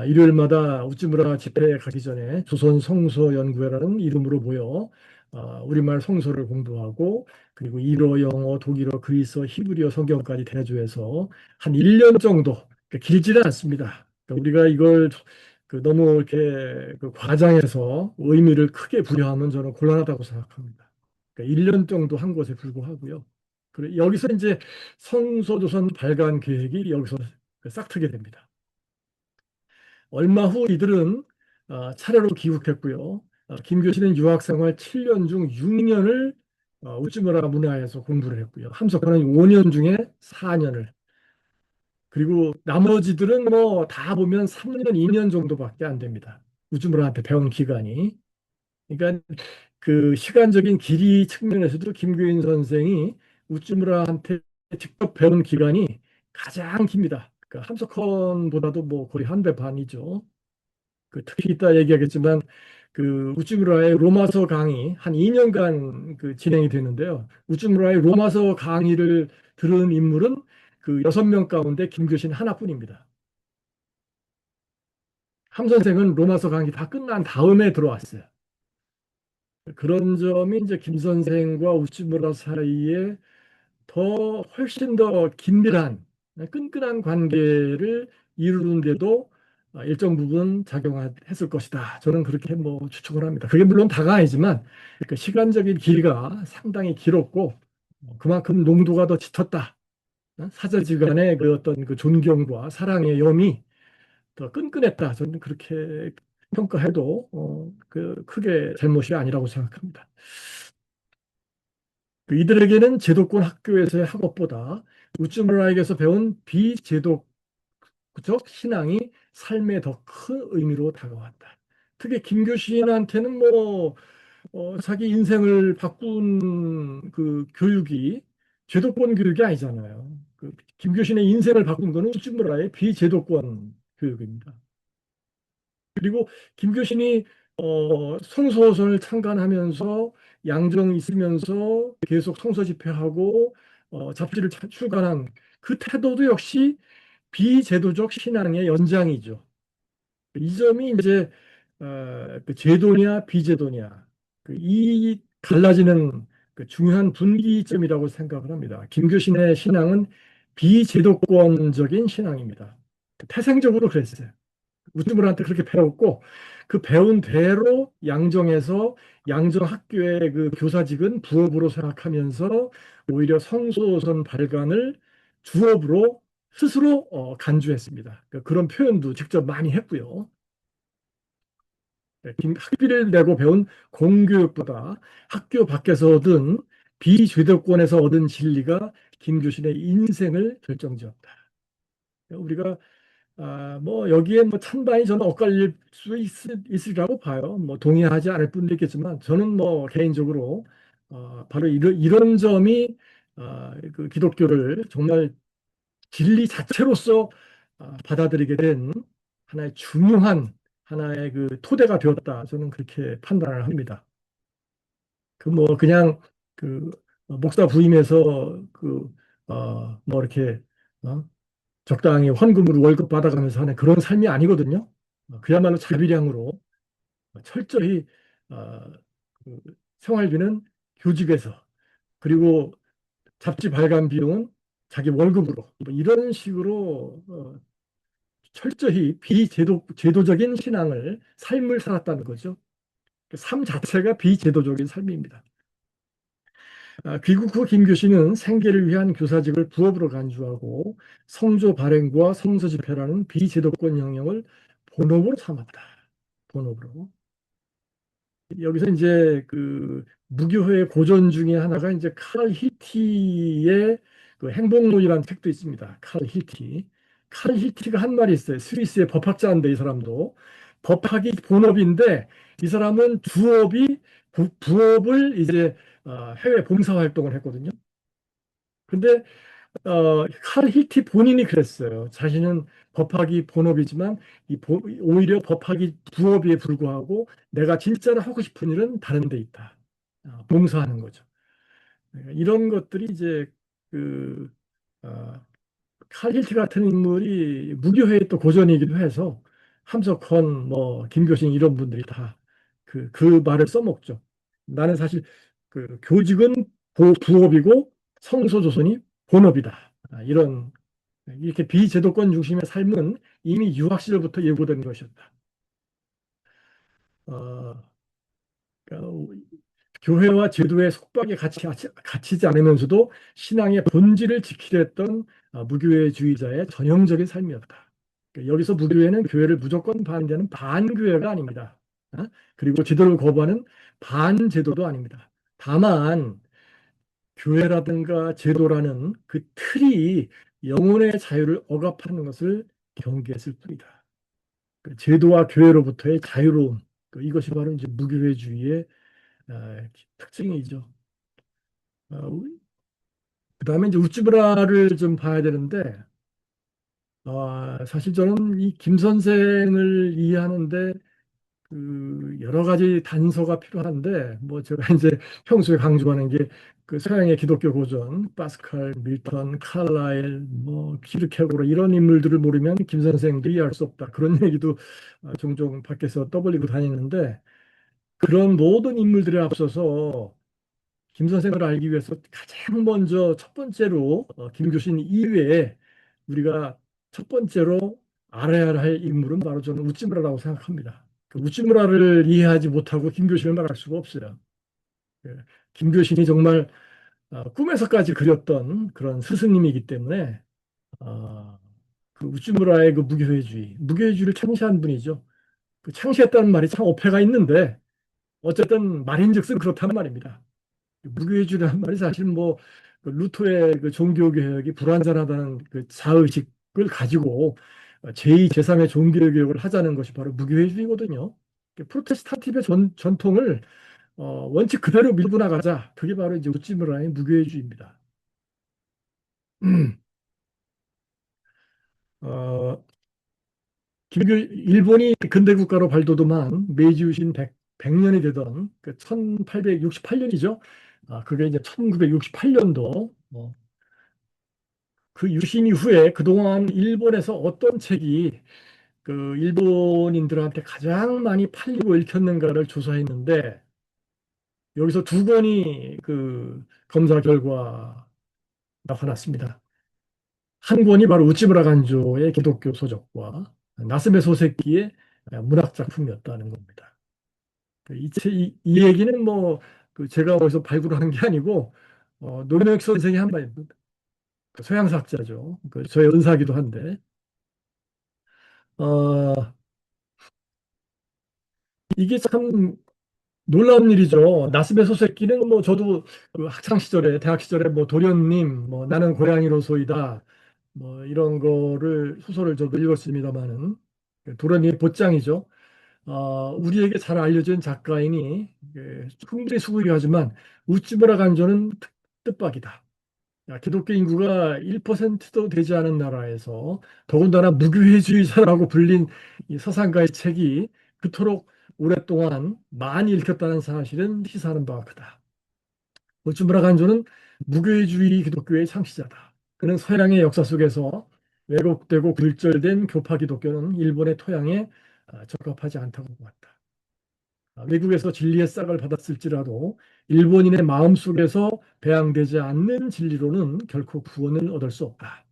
일요일마다 우찌무라 집회에 가기 전에 조선 성서 연구회라는 이름으로 모여 우리말 성서를 공부하고 그리고 일어, 영어, 독일어, 그리스어, 히브리어 성경까지 대조해서 한 1년 정도, 그러니까 길지는 않습니다. 그러니까 우리가 이걸 너무 이렇게 과장해서 의미를 크게 부여하면 저는 곤란하다고 생각합니다. 그러니까 1년 정도 한 것에 불구하고요. 그래, 여기서 이제 성서조선 발간 계획이 여기서 싹트게 됩니다. 얼마 후 이들은 차례로 귀국했고요. 김교신은 유학생활 7년 중 6년을 우찌무라 문화에서 공부를 했고요. 함석헌은 5년 중에 4년을. 그리고 나머지들은 뭐 다 보면 3년, 2년 정도밖에 안 됩니다. 우찌무라한테 배운 기간이. 그러니까 그 시간적인 길이 측면에서도 김교인 선생이 우찌무라한테 직접 배운 기간이 가장 깁니다. 그러니까 함석헌보다도 뭐 거의 한 배 반이죠. 특히 이따 얘기하겠지만 우찌무라의 로마서 강의 한 2년간 진행이 되는데요. 우찌무라의 로마서 강의를 들은 인물은 6명 가운데 김교신 하나뿐입니다. 함 선생은 로마서 강의 다 끝난 다음에 들어왔어요. 그런 점이 이제 김 선생과 우찌무라 사이에 훨씬 더 긴밀한 끈끈한 관계를 이루는데도 일정 부분 작용했을 것이다. 저는 그렇게 뭐 추측을 합니다. 그게 물론 다가 아니지만 시간적인 길이가 상당히 길었고 그만큼 농도가 더 짙었다. 사제지간의 어떤 존경과 사랑의 염이 더 끈끈했다. 저는 그렇게 평가해도 크게 잘못이 아니라고 생각합니다. 이들에게는 제도권 학교에서의 학업보다 우찌무라에게서 배운 비제도적 신앙이 삶에 더 큰 의미로 다가왔다. 특히 김교신한테는 뭐 자기 인생을 바꾼 교육이 제도권 교육이 아니잖아요. 김교신의 인생을 바꾼 거는 우찌무라의 비제도권 교육입니다. 그리고 김교신이 성서선을 창간하면서 양정 있으면서 계속 성서 집회하고 잡지를 출간한 그 태도도 역시 비제도적 신앙의 연장이죠. 이 점이 이제 제도냐 비제도냐 이 갈라지는 중요한 분기점이라고 생각을 합니다. 김교신의 신앙은 비제도권적인 신앙입니다. 태생적으로 그랬어요. 우쭈물한테 그렇게 배웠고 그 배운 대로 양정에서 양정학교의 교사직은 부업으로 생각하면서 오히려 성소선 발간을 주업으로 스스로 간주했습니다. 그런 표현도 직접 많이 했고요. 학비를 내고 배운 공교육보다 학교 밖에서 얻은 비제도권에서 얻은 진리가 김교신의 인생을 결정지었다. 우리가 뭐 여기에 뭐 찬반이 저는 엇갈릴 수 있으리라고 봐요. 뭐 동의하지 않을 분도 있겠지만 저는 뭐 개인적으로 바로 이런 점이 기독교를 정말 진리 자체로서 받아들이게 된 하나의 중요한 하나의 토대가 되었다. 저는 그렇게 판단을 합니다. 뭐 그냥 목사 부임해서 뭐 이렇게 어, 적당히 헌금으로 월급 받아가면서 하는 그런 삶이 아니거든요. 그야말로 자비량으로 철저히 어, 그 생활비는 교직에서 그리고 잡지 발간 비용은 자기 월급으로 뭐 이런 식으로 철저히 제도적인 신앙을 삶을 살았다는 거죠. 그 삶 자체가 비제도적인 삶입니다. 귀국 후 김교신은 생계를 위한 교사직을 부업으로 간주하고 성조 발행과 성서 집회라는 비제도권 영역을 본업으로 삼았다. 본업으로. 여기서 이제 그 무교회 고전 중에 하나가 이제 칼 힐티의 그 행복론이라는 책도 있습니다. 칼 힐티. 칼 힐티가 한 말이 있어요. 스위스의 법학자인데 이 사람도 법학이 본업인데 이 사람은 주업이 부업을 이제 해외 봉사 활동을 했거든요. 근데 칼 힐티 본인이 그랬어요. 자신은 법학이 본업이지만 오히려 법학이 부업에 불구하고 내가 진짜로 하고 싶은 일은 다른 데 있다. 봉사하는 거죠. 이런 것들이 이제 그 어, 칼 힐티 같은 인물이 무교회의 또 고전이기도 해서 함석헌, 뭐 김교신 이런 분들이 다 그 말을 써먹죠. 나는 사실 그 교직은 부업이고 성소조선이 본업이다. 이런 이렇게 비제도권 중심의 삶은 이미 유학 시절부터 예고된 것이었다. 어, 그러니까 교회와 제도의 속박에 갇히지 않으면서도 신앙의 본질을 지키려 했던 무교회주의자의 전형적인 삶이었다. 그러니까 여기서 무교회는 교회를 무조건 반대하는 반교회가 아닙니다. 어? 그리고 제도를 거부하는 반제도도 아닙니다. 다만 교회라든가 제도라는 그 틀이 영혼의 자유를 억압하는 것을 경계했을 뿐이다. 그 제도와 교회로부터의 자유로움, 이것이 바로 이제 무교회주의의 특징이죠. 그다음에 이제 우찌브라를 좀 봐야 되는데, 사실 저는 이 김 선생을 이해하는데 그 여러 가지 단서가 필요한데, 뭐 제가 이제 평소에 강조하는 게 그 서양의 기독교 고전, 파스칼, 밀턴, 칼라일, 뭐 키르케고르 이런 인물들을 모르면 김 선생도 이해할 수 없다. 그런 얘기도 종종 밖에서 떠벌리고 다니는데, 그런 모든 인물들에 앞서서 김 선생을 알기 위해서 가장 먼저 첫 번째로 김교신 이외에 우리가 첫 번째로 알아야 할 인물은 바로 저는 우찌무라라고 생각합니다. 그 우찌무라를 이해하지 못하고 김교신을 말할 수가 없어요. 예, 김교신이 정말 꿈에서까지 그렸던 그런 스승님이기 때문에 어, 그 우찌무라의 그 무교회주의를 창시한 분이죠. 그 창시했다는 말이 참 어폐가 있는데 어쨌든 말인즉슨 그렇단 말입니다. 무교회주의라는 말이 사실 뭐그 루터의 그 종교개혁이 불완전하다는 그 자의식을 가지고 제2, 제3의 종교개혁을 하자는 것이 바로 무교회주의거든요. 프로테스탄티브의 전통을 원칙 그대로 밀고 나가자. 그게 바로 이제 우찌무라의 무교회주의입니다. 어, 일본이 근대 국가로 발돋움한 메이지 유신 100년이 되던 그 1868년이죠. 그게 이제 1968년도 그 유신 이후에 그동안 일본에서 어떤 책이 그 일본인들한테 가장 많이 팔리고 읽혔는가를 조사했는데 여기서 두 권이 그 검사 결과 나타났습니다. 한 권이 바로 우찌무라 간조의 기독교 서적과 나스메 소세키의 문학 작품이었다는 겁니다. 이 얘기는 그 제가 어디서 발굴하는 게 아니고 노무현 선생이 한 말입니다. 그 서양사학자죠. 그 저의 은사기도 한데 어, 이게 참 놀라운 일이죠. 나스베 소새끼는 저도 그 학창 시절에 대학 시절에 도련님 나는 고양이로소이다 이런 거를 소설을 저도 읽었습니다만은 도련님 보짱이죠. 우리에게 잘 알려진 작가이니 충분히 수고를 하지만 우찌무라 간조는 뜻밖이다. 기독교 인구가 1%도 되지 않은 나라에서 더군다나 무교회주의자라고 불린 이 서상가의 책이 그토록 오랫동안 많이 읽혔다는 사실은 시사하는 바가 크다. 우츠무라 간조는 무교회주의 기독교의 창시자다. 그는 서양의 역사 속에서 왜곡되고 굴절된 교파 기독교는 일본의 토양에 적합하지 않다고 보았다. 외국에서 진리의 싹을 받았을지라도 일본인의 마음속에서 배양되지 않는 진리로는 결코 구원을 얻을 수 없다.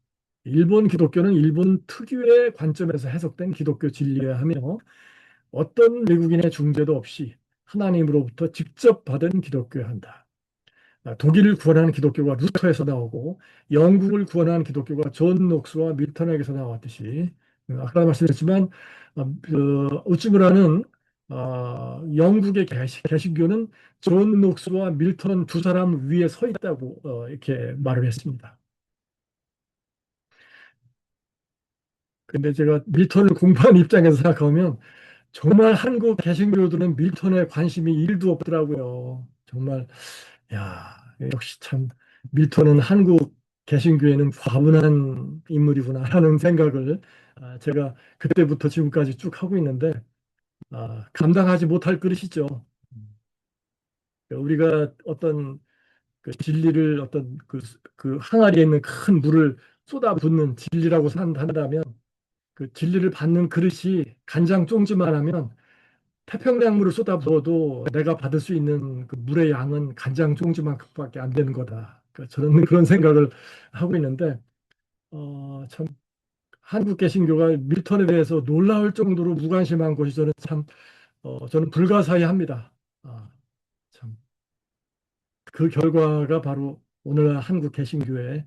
일본 기독교는 일본 특유의 관점에서 해석된 기독교 진리여야 하며 어떤 외국인의 중재도 없이 하나님으로부터 직접 받은 기독교여야 한다. 독일을 구원하는 기독교가 루터에서 나오고 영국을 구원하는 기독교가 존 녹스와 밀턴에게서 나왔듯이 아까 말씀드렸지만 우찌무라는 영국의 개신교는 존 녹스와 밀턴 두 사람 위에 서 있다고 이렇게 말을 했습니다. 근데 제가 밀턴을 공부한 입장에서 생각하면 정말 한국 개신교들은 밀턴에 관심이 1도 없더라고요. 정말 야, 역시 참 밀턴은 한국 개신교에는 과분한 인물이구나 하는 생각을 제가 그때부터 지금까지 쭉 하고 있는데 감당하지 못할 그릇이죠. 우리가 어떤 그 진리를 어떤 그 항아리에 있는 큰 물을 쏟아붓는 진리라고 한다면 그 진리를 받는 그릇이 간장 쫑지만 하면 태평양물을 쏟아부어도 내가 받을 수 있는 그 물의 양은 간장 종지만큼밖에 안 되는 거다. 저는 그런 생각을 하고 있는데 참 한국 개신교가 밀턴에 대해서 놀라울 정도로 무관심한 것이 저는 참 저는 불가사의합니다. 참 그 결과가 바로 오늘날 한국 개신교의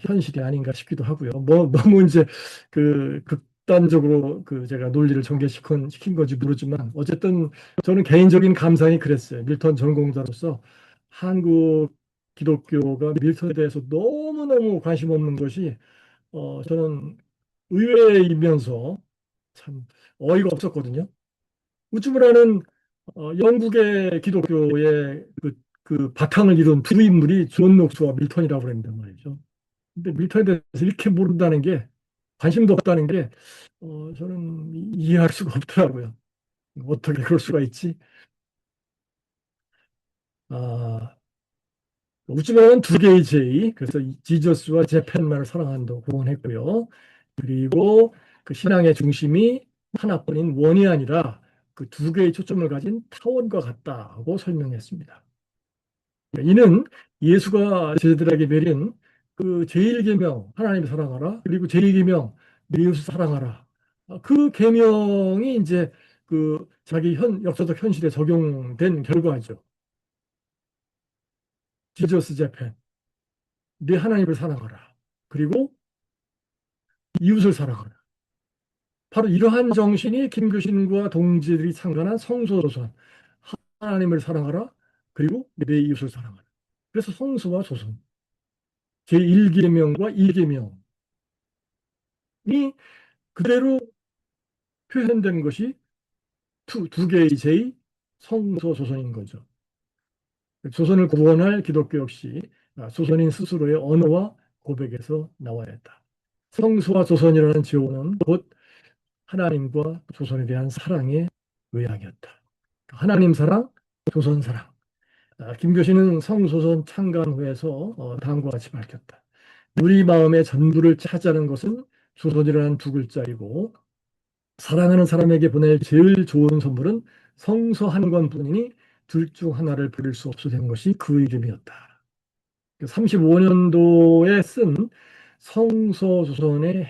현실이 아닌가 싶기도 하고요. 뭐 너무 이제 그 극단적으로 그 제가 논리를 전개시킨 건지 모르지만 어쨌든 저는 개인적인 감상이 그랬어요. 밀턴 전공자로서 한국 기독교가 밀턴에 대해서 너무너무 관심 없는 것이 저는 의외이면서 참 어이가 없었거든요. 우쭈브라는 영국의 기독교의 그 바탕을 이룬 두 인물이 존 녹스와 밀턴이라고 합니다 말이죠. 근데 밀턴에 대해서 이렇게 모른다는 게 관심도 없다는 게 저는 이해할 수가 없더라고요. 어떻게 그럴 수가 있지? 아, 우즈베는 두 개의 제의, 그래서 지저스와 재팬만을 사랑한다고 공언했고요. 그리고 그 신앙의 중심이 하나뿐인 원이 아니라 그 두 개의 초점을 가진 타원과 같다고 설명했습니다. 이는 예수가 제자들에게 내린 그 제1계명 하나님을 사랑하라 그리고 제2계명 내 이웃을 사랑하라 그 계명이 이제 그 자기 역사적 현실에 적용된 결과죠. 지저스 재팬 내 하나님을 사랑하라 그리고 이웃을 사랑하라. 바로 이러한 정신이 김교신과 동지들이 창간한 성소조선 하나님을 사랑하라 그리고 내 이웃을 사랑하라. 그래서 성소와 조선 제1계명과 2계명이 그대로 표현된 것이 두 개의 제의 성소조선인 거죠. 조선을 구원할 기독교 역시 조선인 스스로의 언어와 고백에서 나와야 했다. 성소와 조선이라는 지호는 곧 하나님과 조선에 대한 사랑의 요약이었다. 하나님 사랑, 조선 사랑. 김교신은 성소선 창간 후에서 다음과 같이 밝혔다. 우리 마음의 전부를 차지하는 것은 조선이라는 두 글자이고 사랑하는 사람에게 보낼 제일 좋은 선물은 성서 한 권뿐이니 둘 중 하나를 버릴 수 없어진 것이 그 이름이었다. 35년도에 쓴 성서조선의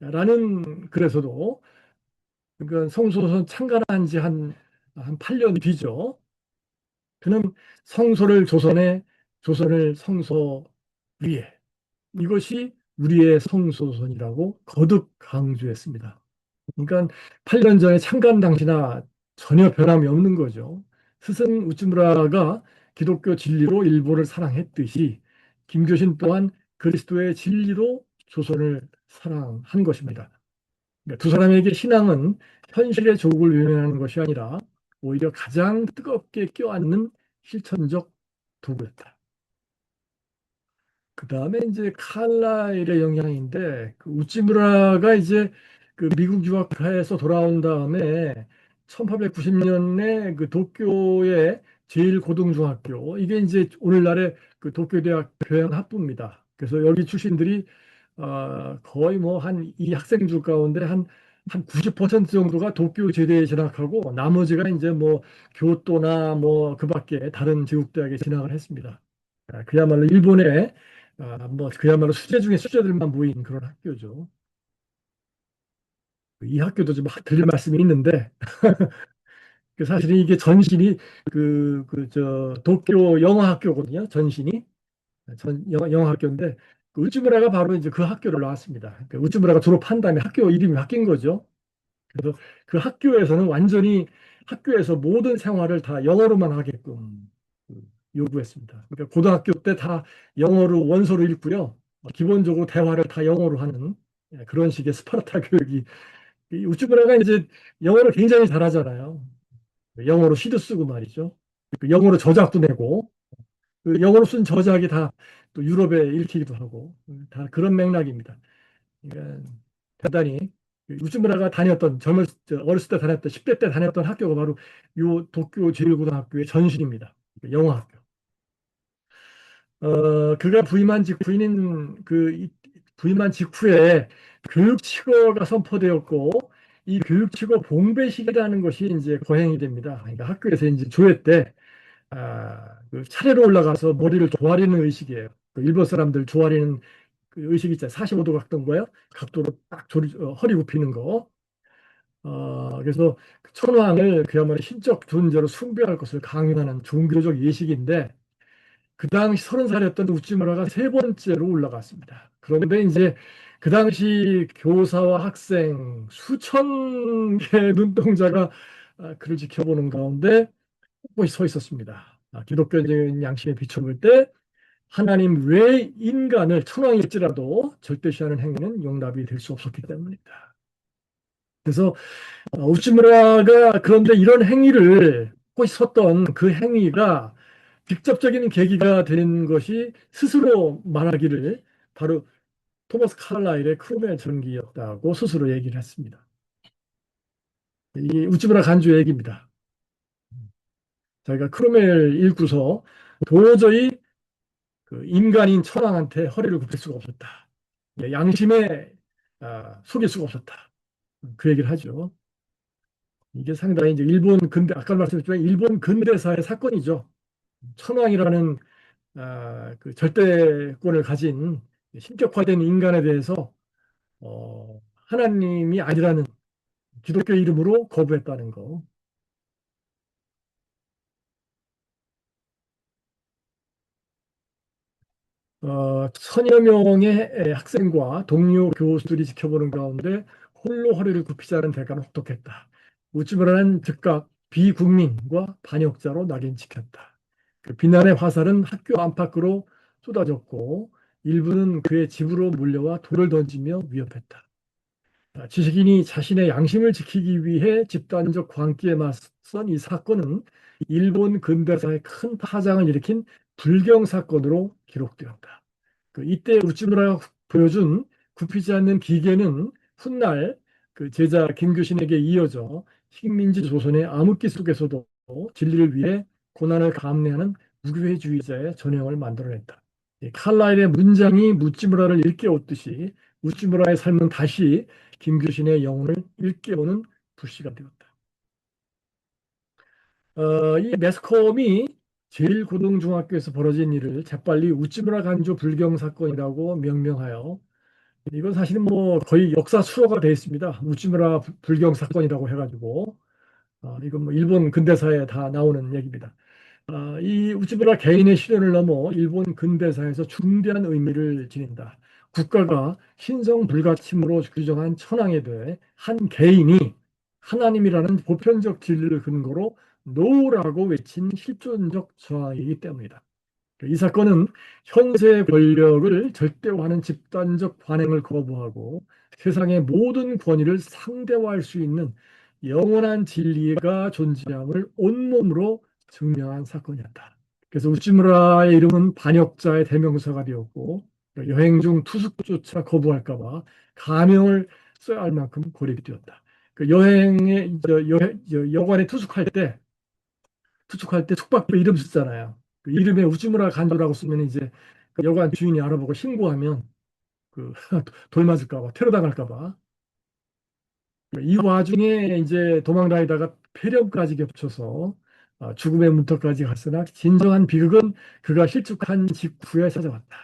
해라는 글에서도 그러니까 성서조선 창간한 지 한 8년 뒤죠. 그는 성소를 조선에 조선을 성서 위에 이것이 우리의 성소조선이라고 거듭 강조했습니다. 그러니까 8년 전에 창간 당시나 전혀 변함이 없는 거죠. 스승 우찌무라가 기독교 진리로 일본을 사랑했듯이 김교신 또한 그리스도의 진리로 조선을 사랑한 것입니다. 그러니까 두 사람에게 신앙은 현실의 조국을 외면하는 것이 아니라 오히려 가장 뜨겁게 껴안는 실천적 도구였다. 그 다음에 이제 칼라일의 영향인데 그 우찌무라가 이제 그 미국 유학해서 돌아온 다음에 1890년에 그 도쿄의 제1고등중학교 이게 이제 오늘날의 그 도쿄대학 교양학부입니다. 그래서 여기 출신들이 거의 뭐 한 이 학생들 가운데 한 한 90% 정도가 도쿄 제대에 진학하고 나머지가 이제 뭐 교토나 뭐 그 밖에 다른 제국대학에 진학을 했습니다. 그야말로 일본의 뭐 그야말로 수재 중에 수재들만 모인 그런 학교죠. 이 학교도 좀 드릴 말씀이 있는데 사실은 이게 전신이 저 도쿄 영어학교거든요. 전신이 영어학교인데 그 우찌무라가 바로 이제 그 학교를 나왔습니다. 그 우찌무라가 졸업한 다음에 학교 이름이 바뀐 거죠. 그래서 그 학교에서는 완전히 학교에서 모든 생활을 다 영어로만 하게끔 그 요구했습니다. 그러니까 고등학교 때 다 영어로 원서를 읽고요. 기본적으로 대화를 다 영어로 하는 그런 식의 스파르타 교육이 이 우찌무라가 이제 영어를 굉장히 잘하잖아요. 영어로 시도 쓰고 말이죠. 그 영어로 저작도 내고 그 영어로 쓴 저작이 다 또 유럽에 읽히기도 하고 다 그런 맥락입니다. 그러니까 대단히 우즈무라가 다녔던 어렸을 때 다녔던 10대 때 다녔던 학교가 바로 요 도쿄 제1고등학교의 전신입니다. 영어학교. 그가 부임한 직후에 교육치고가 선포되었고 이 교육치고 봉배식이라는 것이 이제 거행이 됩니다. 그러니까 학교에서 이제 조회 때 그 차례로 올라가서 머리를 조아리는 의식이에요. 그 일본 사람들 조아리는 그 의식 있잖아요. 45도 각도인가요? 각도로 딱 허리 굽히는 거. 그래서 그 천황을 그야말로 신적 존재로 숭배할 것을 강요하는 종교적 예식인데 그 당시 30살이었던 우찌무라가 세 번째로 올라갔습니다. 그런데 이제 그 당시 교사와 학생 수천 개의 눈동자가 그를 지켜보는 가운데 꼿꼿이 서 있었습니다. 기독교적인 양심에 비춰볼 때 하나님 외 인간을 천황일지라도 절대시하는 행위는 용납이 될 수 없었기 때문입니다. 그래서 우치무라가 그런데 이런 행위를 꼿꼿이 섰던 그 행위가 직접적인 계기가 된 것이 스스로 말하기를 바로 토머스 칼라일의 크롬의 전기였다고 스스로 얘기를 했습니다. 이 우치무라 간주의 얘기입니다. 자기가 크롬을 읽고서 도저히 그 인간인 천황한테 허리를 굽힐 수가 없었다. 양심에 속일 수가 없었다. 그 얘기를 하죠. 이게 상당히 이제 아까 말씀드렸지만 일본 근대사의 사건이죠. 천황이라는 그 절대권을 가진 신격화된 인간에 대해서 하나님이 아니라는 기독교 이름으로 거부했다는 거. 천여 명의 학생과 동료 교수들이 지켜보는 가운데 홀로 허리를 굽히지 않은 대가는 혹독했다. 우찌무라는 즉각 비국민과 반역자로 낙인찍혔다. 그 비난의 화살은 학교 안팎으로 쏟아졌고 일부는 그의 집으로 몰려와 돌을 던지며 위협했다. 지식인이 자신의 양심을 지키기 위해 집단적 광기에 맞선 이 사건은 일본 근대사에 큰 파장을 일으킨 불경 사건으로 기록되었다. 이때 우찌무라가 보여준 굽히지 않는 기계는 훗날 그 제자 김교신에게 이어져 식민지 조선의 암흑기 속에서도 진리를 위해 고난을 감내하는 무교회주의자의 전형을 만들어냈다. 칼라일의 문장이 우찌무라를 일깨웠듯이 우찌무라의 삶은 다시 김교신의 영혼을 일깨우는 불씨가 되었다. 이 매스컴이 제1고등중학교에서 벌어진 일을 재빨리 우찌무라 간조 불경 사건이라고 명명하여 이건 사실은 뭐 거의 역사 수로가 되어 있습니다. 우찌무라 불경 사건이라고 해가지고 이건 뭐 일본 근대사에 다 나오는 얘기입니다. 이 우찌무라 개인의 실현을 넘어 일본 근대사에서 중대한 의미를 지닌다. 국가가 신성 불가침으로 규정한 천황에 대해 한 개인이 하나님이라는 보편적 진리를 근거로 노라고 외친 실존적 저항이기 때문이다. 이 사건은 현세 권력을 절대화하는 집단적 관행을 거부하고 세상의 모든 권위를 상대화할 수 있는 영원한 진리가 존재함을 온몸으로 증명한 사건이었다. 그래서 우찌무라의 이름은 반역자의 대명사가 되었고 여행 중 투숙조차 거부할까 봐 가명을 써야 할 만큼 고립이 되었다. 그 여관에 투숙할 때 숙박비 이름 쓰잖아요. 그 이름에 우즈무라 간조라고 쓰면 이제 그 여관 주인이 알아보고 신고하면 그 돌 맞을까 봐 테러 당할까 봐 이 와중에 이제 도망다니다가 폐렴까지 겹쳐서 죽음의 문턱까지 갔으나 진정한 비극은 그가 실족한 직후에 찾아왔다.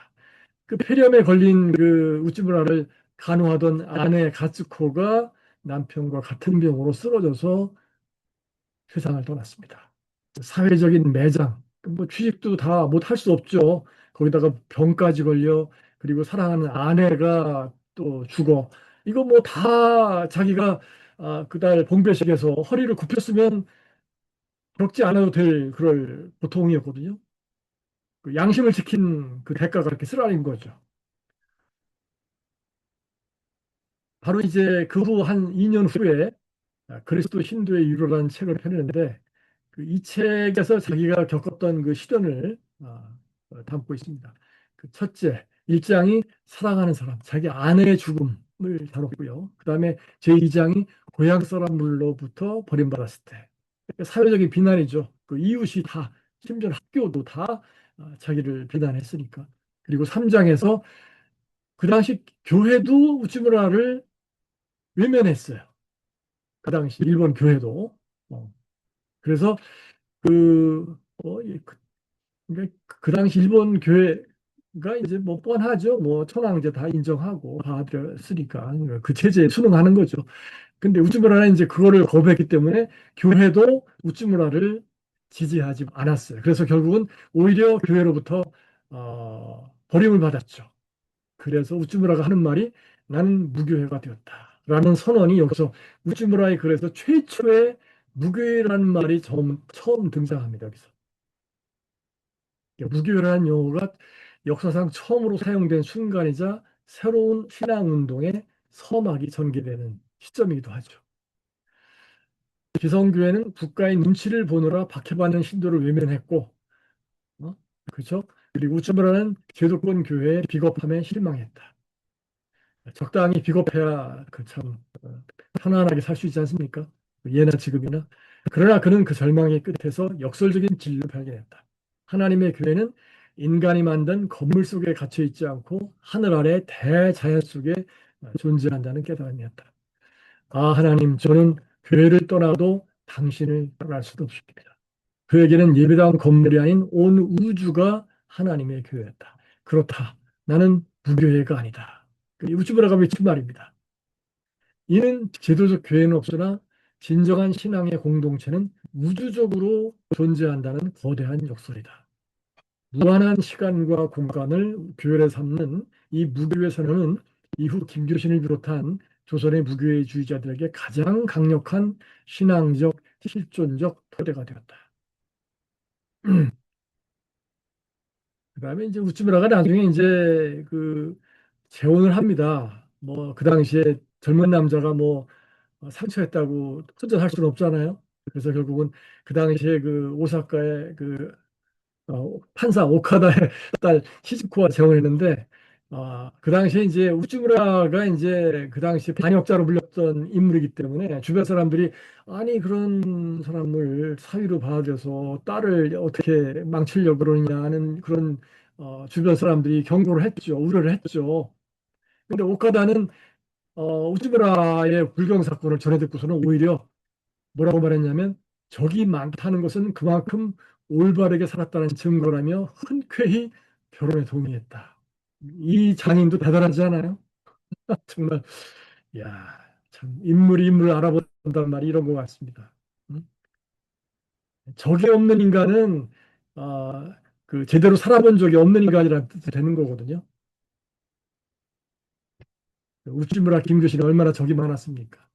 그 폐렴에 걸린 그 우찌무라를 간호하던 아내 가츠코가 남편과 같은 병으로 쓰러져서 세상을 떠났습니다. 사회적인 매장, 뭐 취직도 다 못 할 수 없죠. 거기다가 병까지 걸려, 그리고 사랑하는 아내가 또 죽어. 이거 뭐 다 자기가 그날 봉배식에서 허리를 굽혔으면 겪지 않아도 될 그럴 고통이었거든요. 그 양심을 지킨 그 대가가 그렇게 쓰라린 거죠. 바로 이제 그 후 한 2년 후에 그리스도 신도의 유로라는 책을 펴내는데 그이 책에서 자기가 겪었던 그 시련을 담고 있습니다. 그 첫째, 1장이 사랑하는 사람, 자기 아내의 죽음을 다뤘고요. 그 다음에 제2장이 고향 사람들로부터 버림받았을 때. 그러니까 사회적인 비난이죠. 그 이웃이 다, 심지어 학교도 다 자기를 비난했으니까. 그리고 3장에서 그 당시 교회도 우찌무라를 외면했어요. 그 당시 일본 교회도. 그래서 그러니까 그 당시 일본 교회가 이제 뭐 뻔하죠. 뭐 천황제 다 인정하고 받아들였으니까 그 체제에 순응하는 거죠. 근데 우찌무라는 이제 그거를 거부했기 때문에 교회도 우찌무라를 지지하지 않았어요. 그래서 결국은 오히려 교회로부터 버림을 받았죠. 그래서 우찌무라가 하는 말이 나는 무교회가 되었다라는 선언이 여기서 우찌무라의 글에서 최초의 무교회라는 말이 처음 등장합니다. 여기서. 무교라는 용어가 역사상 처음으로 사용된 순간이자 새로운 신앙운동의 서막이 전개되는 시점이기도 하죠. 기성교회는 국가의 눈치를 보느라 박해받는 신도를 외면했고, 어? 그렇죠? 그리고 우츠무라는 제도권 교회의 비겁함에 실망했다. 적당히 비겁해야 그참 편안하게 살 수 있지 않습니까? 예나 지금이나. 그러나 그는 그 절망의 끝에서 역설적인 진리를 발견했다. 하나님의 교회는 인간이 만든 건물 속에 갇혀 있지 않고 하늘 아래 대자연 속에 존재한다는 깨달음이었다. 하나님, 저는 교회를 떠나도 당신을 떠날 수도 없습니다. 그에게는 예배당 건물이 아닌 온 우주가 하나님의 교회였다. 그렇다. 나는 무교회가 아니다. 우주부라가 외친 말입니다. 이는 제도적 교회는 없으나 진정한 신앙의 공동체는 우주적으로 존재한다는 거대한 역설이다. 무한한 시간과 공간을 교회로 삼는 이 무교회 선언은 이후 김교신을 비롯한 조선의 무교회주의자들에게 가장 강력한 신앙적, 실존적 토대가 되었다. 그다음에 이제 우찌무라가 나중에 이제 그 재혼을 합니다. 뭐 그 당시에 젊은 남자가 뭐 상처했다고 혼자 살 수는 없잖아요. 그래서 결국은 그 당시에 그 오사카의 그 판사 오카다의 딸 시즈코와 재혼했는데 그 당시에 이제 우찌무라가 이제 그 당시 반역자로 불렸던 인물이기 때문에 주변 사람들이 아니 그런 사람을 사위로 받아들여서 딸을 어떻게 망치려고 그러느냐 하는 그런 주변 사람들이 경고를 했죠. 우려를 했죠. 근데 오카다는 우찌무라의 불경 사건을 전해 듣고서는 오히려 뭐라고 말했냐면 적이 많다는 것은 그만큼 올바르게 살았다는 증거라며 흔쾌히 결혼에 동의했다. 이 장인도 대단하지 않아요? 정말 야, 참 인물이 인물을 알아본단 말이 이런 것 같습니다. 음? 적이 없는 인간은 그 제대로 살아본 적이 없는 인간이라는 뜻이 되는 거거든요. 우찌무라 김교신이 얼마나 적이 많았습니까?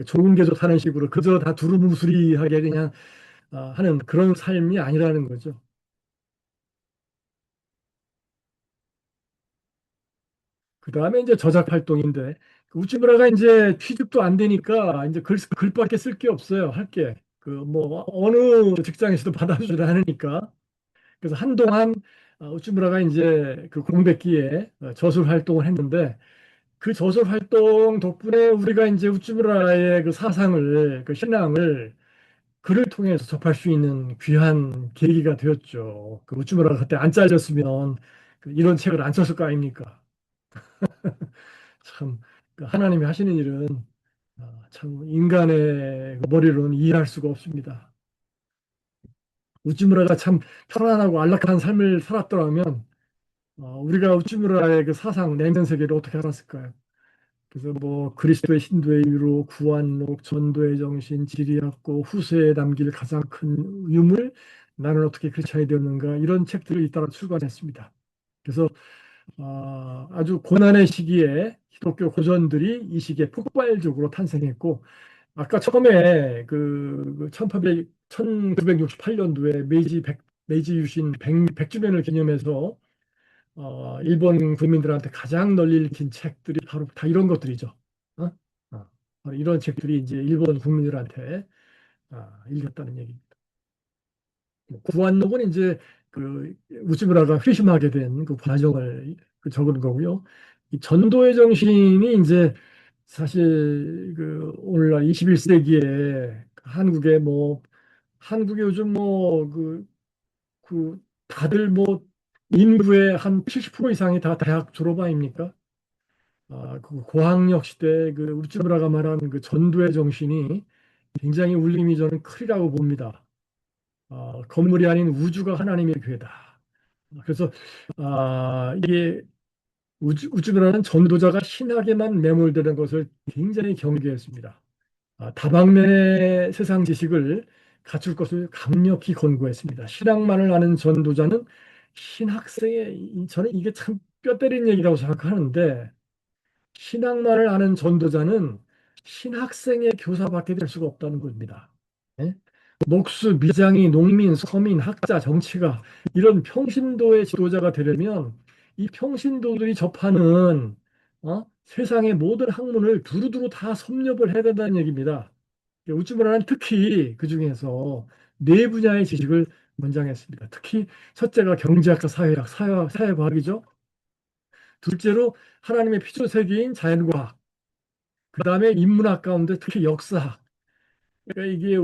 좋은 게 좋다는 식으로 그저 다 두루뭉술이하게 그냥 하는 그런 삶이 아니라는 거죠. 그 다음에 이제 저작 활동인데 그 우찌무라가 이제 취직도 안 되니까 이제 글밖에 쓸 게 없어요. 할 게. 그 뭐 어느 직장에서도 받아주질 않으니까. 그래서 한동안 우찌무라가 이제 그 공백기에 저술 활동을 했는데 그 저술 활동 덕분에 우리가 이제 우찌무라의 그 사상을 그 신앙을 글을 통해서 접할 수 있는 귀한 계기가 되었죠. 그 우찌무라가 그때 안 잘렸으면 이런 책을 안 썼을 거 아닙니까? 참 그 하나님이 하시는 일은 참 인간의 그 머리로는 이해할 수가 없습니다. 우찌무라가 참 편안하고 안락한 삶을 살았더라면 우리가 우찌무라의 그 사상, 내면 세계를 어떻게 알았을까요? 그래서 뭐 그리스도의 신도의 이유로 구원록, 전도의 정신, 지리학고, 후세에 남길 가장 큰 유물, 나는 어떻게 크리스천이 되었는가 이런 책들을 잇따라 출간했습니다. 그래서 아주 고난의 시기에 기독교 고전들이 이 시기에 폭발적으로 탄생했고 아까 처음에 그 1800, 1968년도에 메이지 유신 100주년을 기념해서 일본 국민들한테 가장 널리 읽힌 책들이 바로 다 이런 것들이죠. 어? 바로 이런 책들이 이제 일본 국민들한테 읽혔다는 얘기입니다. 구안록은 이제 그 우즈무라가 회심하게 된 그 과정을 그 적은 거고요. 이 전도의 정신이 이제 사실 그 오늘날 21세기에 한국에 뭐 한국에 요즘 그 다들 뭐 인구의 한 70% 이상이 다 대학 졸업 아닙니까? 그 고학력 시대 그 우즈무라가 말하는 그 전도의 정신이 굉장히 울림이 저는 크리라고 봅니다. 건물이 아닌 우주가 하나님의 교회다. 그래서 이게 우주라는 전도자가 신학에만 매몰되는 것을 굉장히 경계했습니다. 다방면의 세상 지식을 갖출 것을 강력히 권고했습니다. 신학만을 아는 전도자는 저는 이게 참 뼈 때린 얘기라고 생각하는데 신학만을 아는 전도자는 신학생의 교사밖에 될 수가 없다는 겁니다. 예? 목수, 미장이, 농민, 서민, 학자, 정치가 이런 평신도의 지도자가 되려면 이 평신도들이 접하는 세상의 모든 학문을 두루두루 다 섭렵을 해야 된다는 얘기입니다. 우쭈브라는 특히 그 중에서 네 분야의 지식을 권장했습니다. 특히 첫째가 경제학과 사회학, 사회과학이죠. 둘째로 하나님의 피조세계인 자연과학, 그 다음에 인문학 가운데 특히 역사학. 그러니까 이게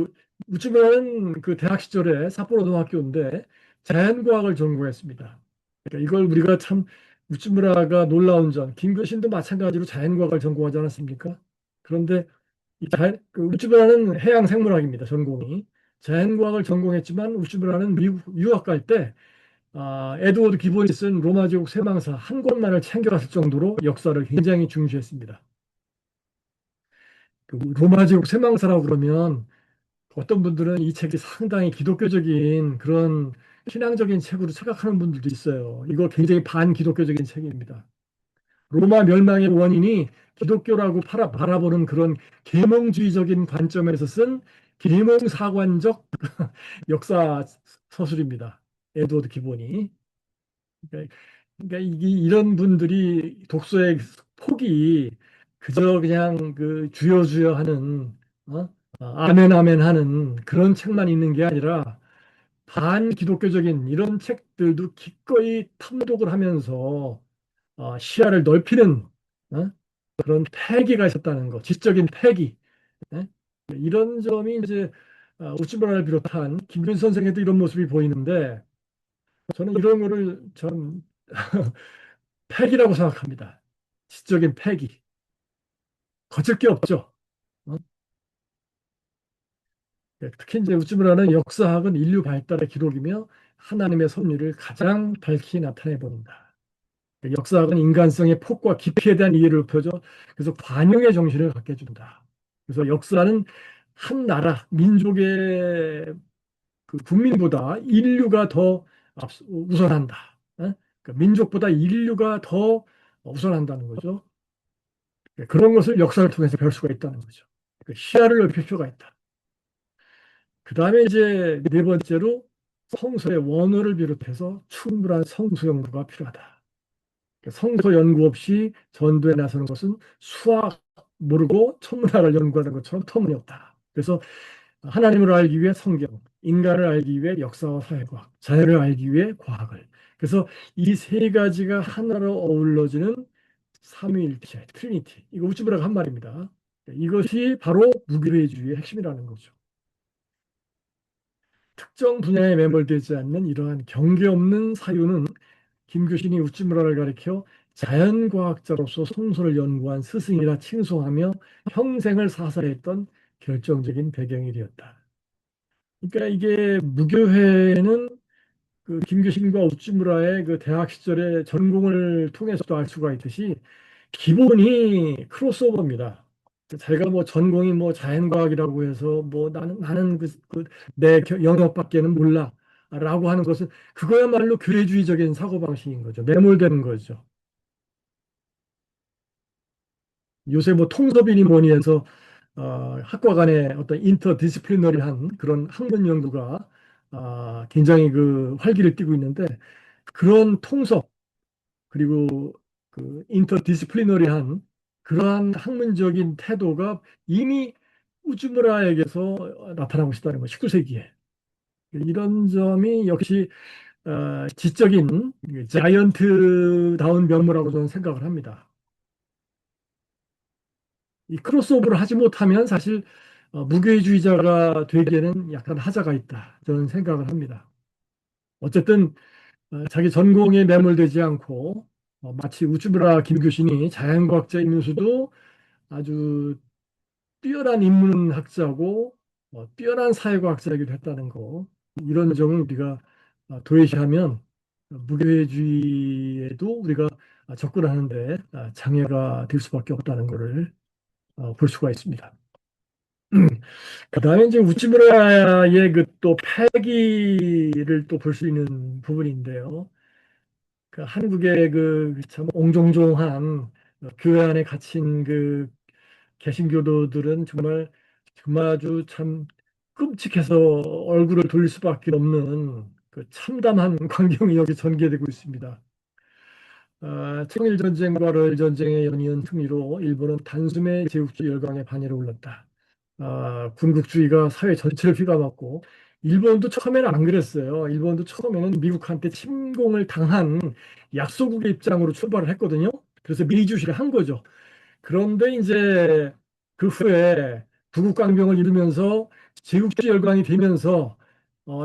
우쭈브라는 그 대학 시절에 삿포로고등학교인데 자연과학을 전공했습니다. 그러니까 이걸 우리가 참 우쭈무라가 놀라운 점, 김교신도 마찬가지로 자연과학을 전공하지 않았습니까? 그런데 그 우쭈브라는 해양 생물학입니다. 전공이. 자연과학을 전공했지만 우쭈브라는 미국 유학 갈 때 에드워드 기본이 쓴 로마 제국 쇠망사 한 권만을 챙겨갔을 정도로 역사를 굉장히 중시했습니다. 그 로마 제국 쇠망사라고 그러면 어떤 분들은 이 책이 상당히 기독교적인 그런 신앙적인 책으로 생각하는 분들도 있어요. 이거 굉장히 반기독교적인 책입니다. 로마 멸망의 원인이 기독교라고 바라보는 그런 계몽주의적인 관점에서 쓴 계몽사관적 역사 서술입니다. 에드워드 기본이. 그러니까 이런 분들이 독서의 폭이 그저 그냥 그 주여 하는 아멘 아멘 하는 그런 책만 있는 게 아니라 반기독교적인 이런 책들도 기꺼이 탐독을 하면서 시야를 넓히는 그런 패기가 있었다는 거, 지적인 패기. 예? 이런 점이 이제 우찌무라를 비롯한 김균 선생에도 이런 모습이 보이는데 저는 이런 거를 전 패기라고 생각합니다. 지적인 패기. 거칠 게 없죠. 어? 특히 이제 우찌무라는 역사학은 인류 발달의 기록이며 하나님의 섭리를 가장 밝히 나타내 보인다. 역사학은 인간성의 폭과 깊이에 대한 이해를 높여줘. 그래서 관용의 정신을 갖게 해준다. 그래서 역사는 한 나라, 민족의 그 국민보다 인류가 더 우선한다. 그러니까 민족보다 인류가 더 우선한다는 거죠. 그런 것을 역사를 통해서 배울 수가 있다는 거죠. 그 시야를 넓힐 필요가 있다. 그 다음에 이제 네 번째로 성서의 원어를 비롯해서 충분한 성수 연구가 필요하다. 성서 연구 없이 전도에 나서는 것은 수학 모르고 천문학을 연구하는 것처럼 터무니없다. 그래서 하나님을 알기 위해 성경, 인간을 알기 위해 역사와 사회과학, 자연을 알기 위해 과학을. 그래서 이 세 가지가 하나로 어우러지는 삼위일체, 트리니티. 이거 우찌브라가 한 말입니다. 이것이 바로 무교회주의의 핵심이라는 거죠. 특정 분야에 매몰되지 않는 이러한 경계 없는 사유는 김교신이 우찌무라를 가리켜 자연과학자로서 성서를 연구한 스승이라 칭송하며 평생을 사사했던 결정적인 배경이 되었다. 그러니까 이게 무교회는 그 김규신과 우찌무라의 그 대학 시절의 전공을 통해서도 알 수가 있듯이 기본이 크로스오버입니다. 자기가 뭐 전공이 뭐 자연과학이라고 해서 뭐 나는 내 영역밖에는 몰라라고 하는 것은 그거야말로 교회주의적인 사고방식인 거죠. 매몰되는 거죠. 요새 뭐 통섭이니 뭐니 해서 학과 간의 어떤 인터디시플리너리한 그런 학문 연구가 굉장히 그 활기를 띠고 있는데 그런 통섭 그리고 그 인터디시플리너리한 그러한 학문적인 태도가 이미 우즈무라에게서 나타나고 있다는 거, 19세기에. 이런 점이 역시 지적인 자이언트다운 면모라고 저는 생각을 합니다. 이 크로스오버를 하지 못하면 사실 무교회주의자가 되기에는 약간 하자가 있다. 저는 생각을 합니다. 어쨌든 자기 전공에 매몰되지 않고 마치 우츠무라 김교신이 자연과학자이면서도 아주 뛰어난 인문학자고 뛰어난 사회과학자이기도 했다는 거. 이런 점을 우리가 도외시하면 무교회주의에도 우리가 접근하는데 장애가 될 수밖에 없다는 것을 볼 수가 있습니다. 그다음에 이제 우치무라의 그 또 패기를 또 볼 수 있는 부분인데요. 그 한국의 그 참 옹종종한 교회 안에 갇힌 그 개신교도들은 정말 아주 참 끔찍해서 얼굴을 돌릴 수밖에 없는 그 참담한 광경이 여기 전개되고 있습니다. 청일 전쟁과 러일 전쟁의 연이은 승리로 일본은 단숨에 제국주의 열강의 반열에 올랐다. 군국주의가 사회 전체를 휘감았고 일본도 처음에는 안 그랬어요. 일본도 처음에는 미국한테 침공을 당한 약소국의 입장으로 출발을 했거든요. 그래서 미리주시를 한 거죠. 그런데 이제 그 후에 부국강병을 이루면서 제국주의 열강이 되면서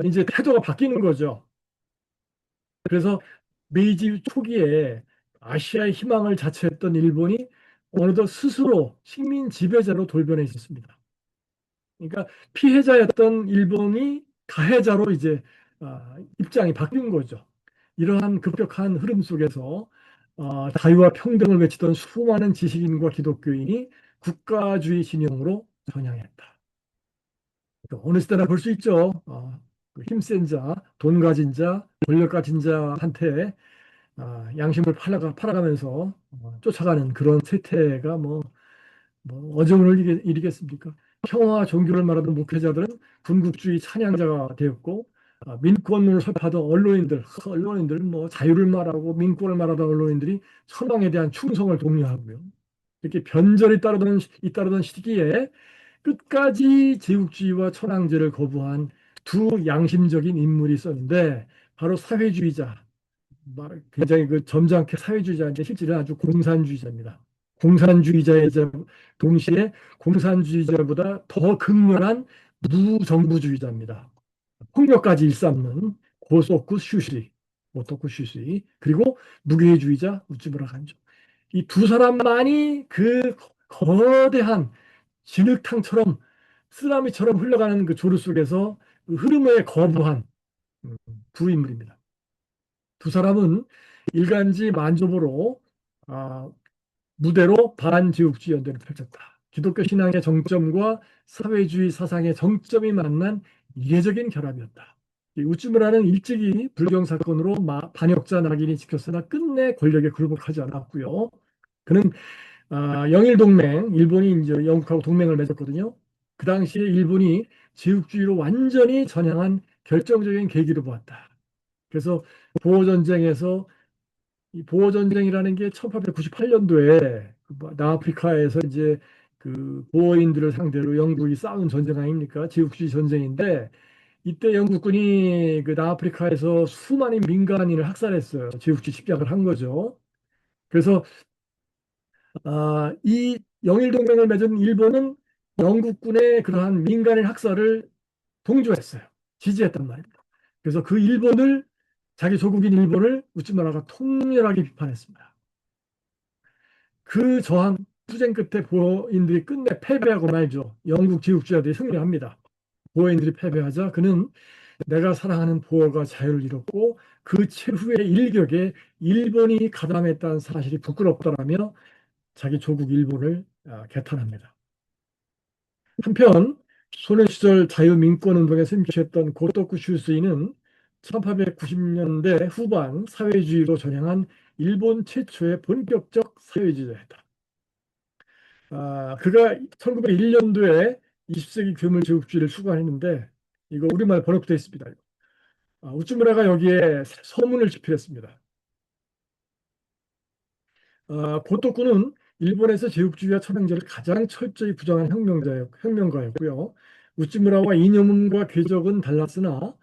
이제 태도가 바뀌는 거죠. 그래서 메이지 초기에 아시아의 희망을 자처했던 일본이 어느덧 스스로 식민 지배자로 돌변해 있었습니다. 그러니까 피해자였던 일본이 가해자로 이제 입장이 바뀐 거죠. 이러한 급격한 흐름 속에서 자유와 평등을 외치던 수많은 지식인과 기독교인이 국가주의 진영으로 전향했다. 그러니까 어느 시대나 볼 수 있죠. 그 힘센 자, 돈 가진 자, 권력 가진 자한테 양심을 팔아가면서 쫓아가는 그런 세태가 뭐 어제 오늘 일이겠습니까? 평화와 종교를 말하던 목회자들은 군국주의 찬양자가 되었고 민권을 설파하던 언론인들 뭐 자유를 말하고 민권을 말하던 언론인들이 천황에 대한 충성을 독려하고요. 이렇게 변절이 잇따르던 시기에 끝까지 제국주의와 천황제를 거부한 두 양심적인 인물이 있었는데 바로 사회주의자 굉장히 그 점잖게 사회주의자인데 실질은 아주 공산주의자입니다. 공산주의자이자 동시에 공산주의자보다 더 극렬한 무정부주의자입니다. 폭력까지 일삼는 고소쿠 슈시, 오토쿠 슈시, 그리고 무교회주의자 우찌무라 간조. 이 두 사람만이 그 거대한 진흙탕처럼 쓰나미처럼 흘러가는 그 조류 속에서 그 흐름에 거부한 음, 두 인물입니다. 두 사람은 일간지 만조보로 아, 무대로 반제국주의 연대를 펼쳤다. 기독교 신앙의 정점과 사회주의 사상의 정점이 만난 이례적인 결합이었다. 이 우찌무라는 일찍이 불경 사건으로 반역자 낙인이 찍혔으나 끝내 권력에 굴복하지 않았고요. 그는 영일동맹, 일본이 이제 영국하고 동맹을 맺었거든요. 그 당시에 일본이 제국주의로 완전히 전향한 결정적인 계기로 보았다. 그래서 보호전쟁에서 이 보호전쟁이라는 게 1898년도에 남아프리카에서 이제 그 보호인들을 상대로 영국이 싸운 전쟁 아닙니까? 제국주의 전쟁인데 이때 영국군이 그 남아프리카에서 수많은 민간인을 학살했어요. 제국주의 집약을 한 거죠. 그래서 이 영일동맹을 맺은 일본은 영국군의 그러한 민간인 학살을 동조했어요. 지지했단 말입니다. 그래서 그 일본을 자기 조국인 일본을 우찌무라가 통렬하게 비판했습니다. 그 저항 투쟁 끝에 보어인들이 끝내 패배하고 말죠. 영국 제국주의자들이 승리합니다. 보어인들이 패배하자 그는 내가 사랑하는 보어가 자유를 잃었고 그 최후의 일격에 일본이 가담했다는 사실이 부끄럽다라며 자기 조국 일본을 개탄합니다. 한편 소련 시절 자유민권운동에 심취했던 고토쿠 슈스이는 1890년대 후반 사회주의로 전향한 일본 최초의 본격적 사회주의자였다. 그가 1901년도에 20세기 괴물 제국주의를 수반했는데 이거 우리말 번역되어 있습니다. 우츠무라가 여기에 서문을 집필했습니다. 고토쿠는 일본에서 제국주의와 천황제를 가장 철저히 부정한 혁명가였고요. 우찌무라와 이념과 궤적은 달랐으나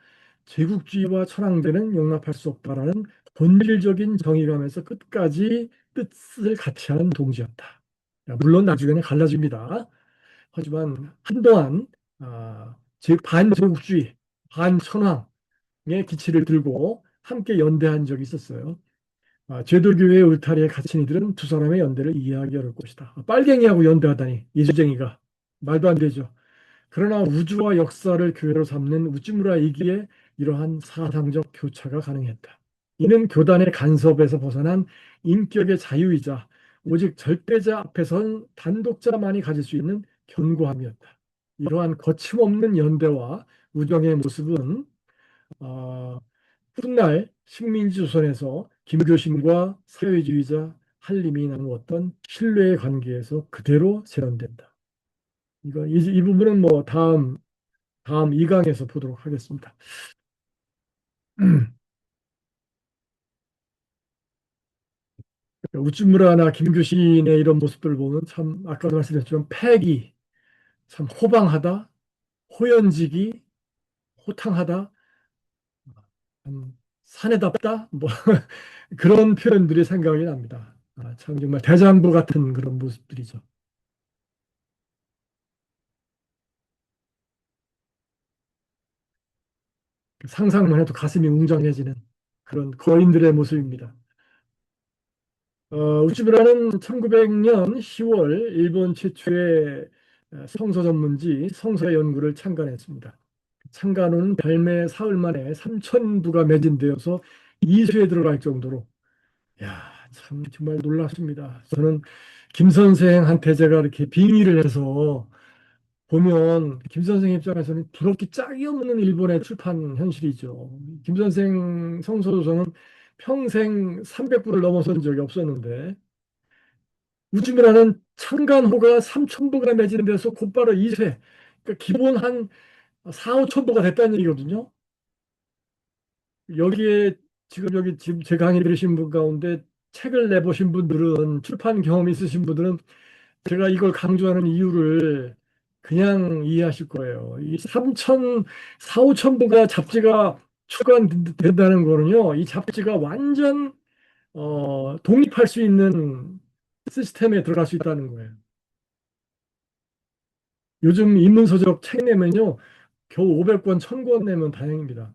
제국주의와 천황제는 용납할 수 없다라는 본질적인 정의감에서 끝까지 뜻을 같이 하는 동지였다. 물론 나중에는 갈라집니다. 하지만 한동안 반제국주의, 반천황의 기치를 들고 함께 연대한 적이 있었어요. 제도교회의 울타리에 갇힌 이들은 두 사람의 연대를 이해하기 어려울 것이다. 빨갱이하고 연대하다니 예수쟁이가 말도 안 되죠. 그러나 우주와 역사를 교회로 삼는 우찌무라이기에 이러한 사상적 교차가 가능했다. 이는 교단의 간섭에서 벗어난 인격의 자유이자 오직 절대자 앞에선 단독자만이 가질 수 있는 견고함이었다. 이러한 거침없는 연대와 우정의 모습은 어, 훗날 식민지 조선에서 김교신과 사회주의자 한림이 나누었던 신뢰의 관계에서 그대로 재현된다. 이 부분은 뭐 다음 2강에서 보도록 하겠습니다. 우찌무라나 김교신의 이런 모습들을 보면 참 아까도 말씀드렸지만 패기, 참 호방하다, 호연지기, 호탕하다, 사내답다, 뭐 그런 표현들이 생각이 납니다. 참 정말 대장부 같은 그런 모습들이죠. 상상만 해도 가슴이 웅장해지는 그런 거인들의 모습입니다. 우찌무라는 1900년 10월 일본 최초의 성서 전문지 성서 연구를 창간했습니다. 창간 후 발매 사흘 만에 3,000부가 매진되어서 이수에 들어갈 정도로 참 정말 놀랍습니다. 저는 김 선생한테 제가 이렇게 빙의를 해서 보면 김 선생 입장에서는 부럽기 짝이 없는 일본의 출판 현실이죠. 김 선생 성서조서는 평생 300부를 넘어선 적이 없었는데 우즈미라는 창간호가 3,000부가 매진돼서 곧바로 2쇄, 그러니까 기본 한 4, 5천 부가 됐다는 얘기거든요. 여기에 지금 제 강의 들으신 분 가운데 책을 내보신 분들은 출판 경험 있으신 분들은 제가 이걸 강조하는 이유를 그냥 이해하실 거예요. 이 3천, 4, 5천 부가 잡지가 출간된다는 거는요. 이 잡지가 완전 독립할 수 있는 시스템에 들어갈 수 있다는 거예요. 요즘 인문서적 책 내면요. 겨우 500권, 1000권 내면 다행입니다.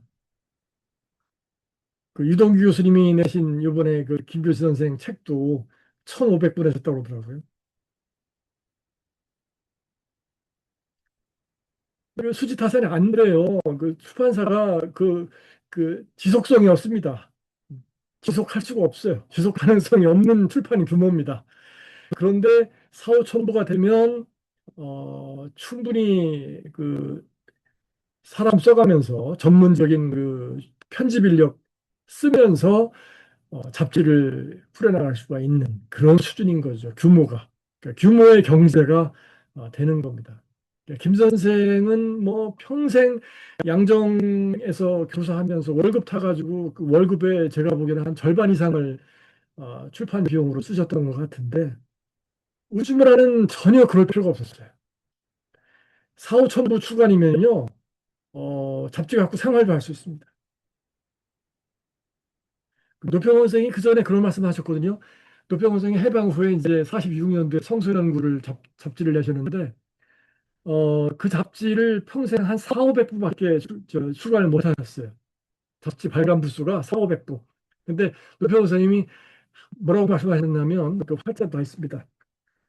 그 유동규 교수님이 내신 이번에 그 김교수 선생 책도 1,500권 내셨다고 그러더라고요. 그 수지 타산이 안 돼요. 그 출판사가 그 지속성이 없습니다. 지속할 수가 없어요. 지속 가능성이 없는 출판 규모입니다. 그런데 4, 5천 부가 되면 충분히 그 사람 써가면서 전문적인 그 편집 인력 쓰면서 잡지를 풀어나갈 수가 있는 그런 수준인 거죠. 규모가. 그러니까 규모의 경제가 되는 겁니다. 그러니까 김 선생은 뭐 평생 양정에서 교사하면서 월급 타가지고 그 월급에 제가 보기에는 한 절반 이상을 출판 비용으로 쓰셨던 것 같은데 우즈무라는 전혀 그럴 필요가 없었어요. 4, 5천 부 출간이면요, 잡지 갖고 생활도 할 수 있습니다. 노평원 선생이 그 전에 그런 말씀 하셨거든요. 노평원 선생이 해방 후에 이제 46년도에 성소연구를 잡지를 내셨는데, 그 잡지를 평생 한 4, 500부밖에 출간을 못 하셨어요. 잡지 발간 부수가 4, 500부. 근데 노평원 선생님이 뭐라고 말씀하셨냐면 그 활자 더 있습니다.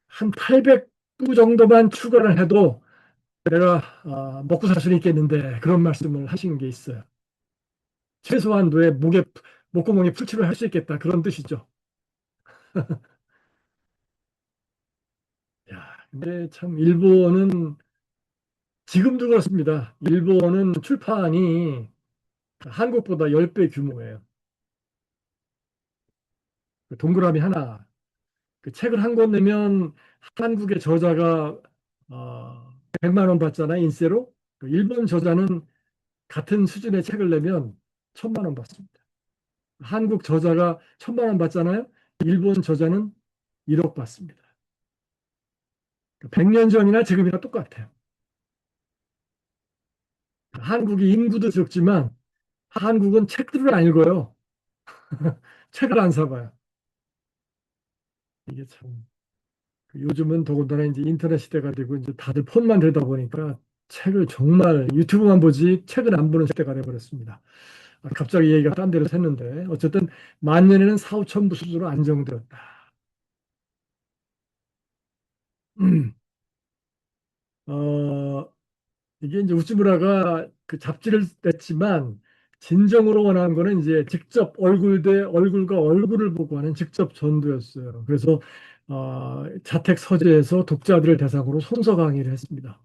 한 800부 정도만 추가를 해도 내가 먹고 살 수는 있겠는데 그런 말씀을 하신 게 있어요. 최소한도의 목구멍에 풀칠을 할 수 있겠다 그런 뜻이죠. 야, 근데 참 일본은 지금도 그렇습니다. 일본은 출판이 한국보다 10배 규모예요. 그 동그라미 하나. 그 책을 한 권 내면 한국의 저자가 100만 원 받잖아요, 인세로. 그 일본 저자는 같은 수준의 책을 내면 1000만 원 받습니다. 한국 저자가 1000만 원 받잖아요. 일본 저자는 1억 받습니다. 100년 전이나 지금이나 똑같아요. 한국이 인구도 적지만 한국은 책들을 안 읽어요. 책을 안 사봐요. 이게 참. 요즘은 더군다나 이제 인터넷 시대가 되고 이제 다들 폰만 들다 보니까 책을 정말 유튜브만 보지 책을 안 보는 시대가 돼버렸습니다. 갑자기 얘기가 딴 데로 샜는데 어쨌든 만년에는 4, 5천 부 수준으로 안정되었다. 어, 이게 이제 우찌무라가 그 잡지를 냈지만 진정으로 원하는 거는 이제 직접 얼굴 대 얼굴과 얼굴을 보고 하는 직접 전도였어요. 그래서 자택 서재에서 독자들을 대상으로 손서 강의를 했습니다.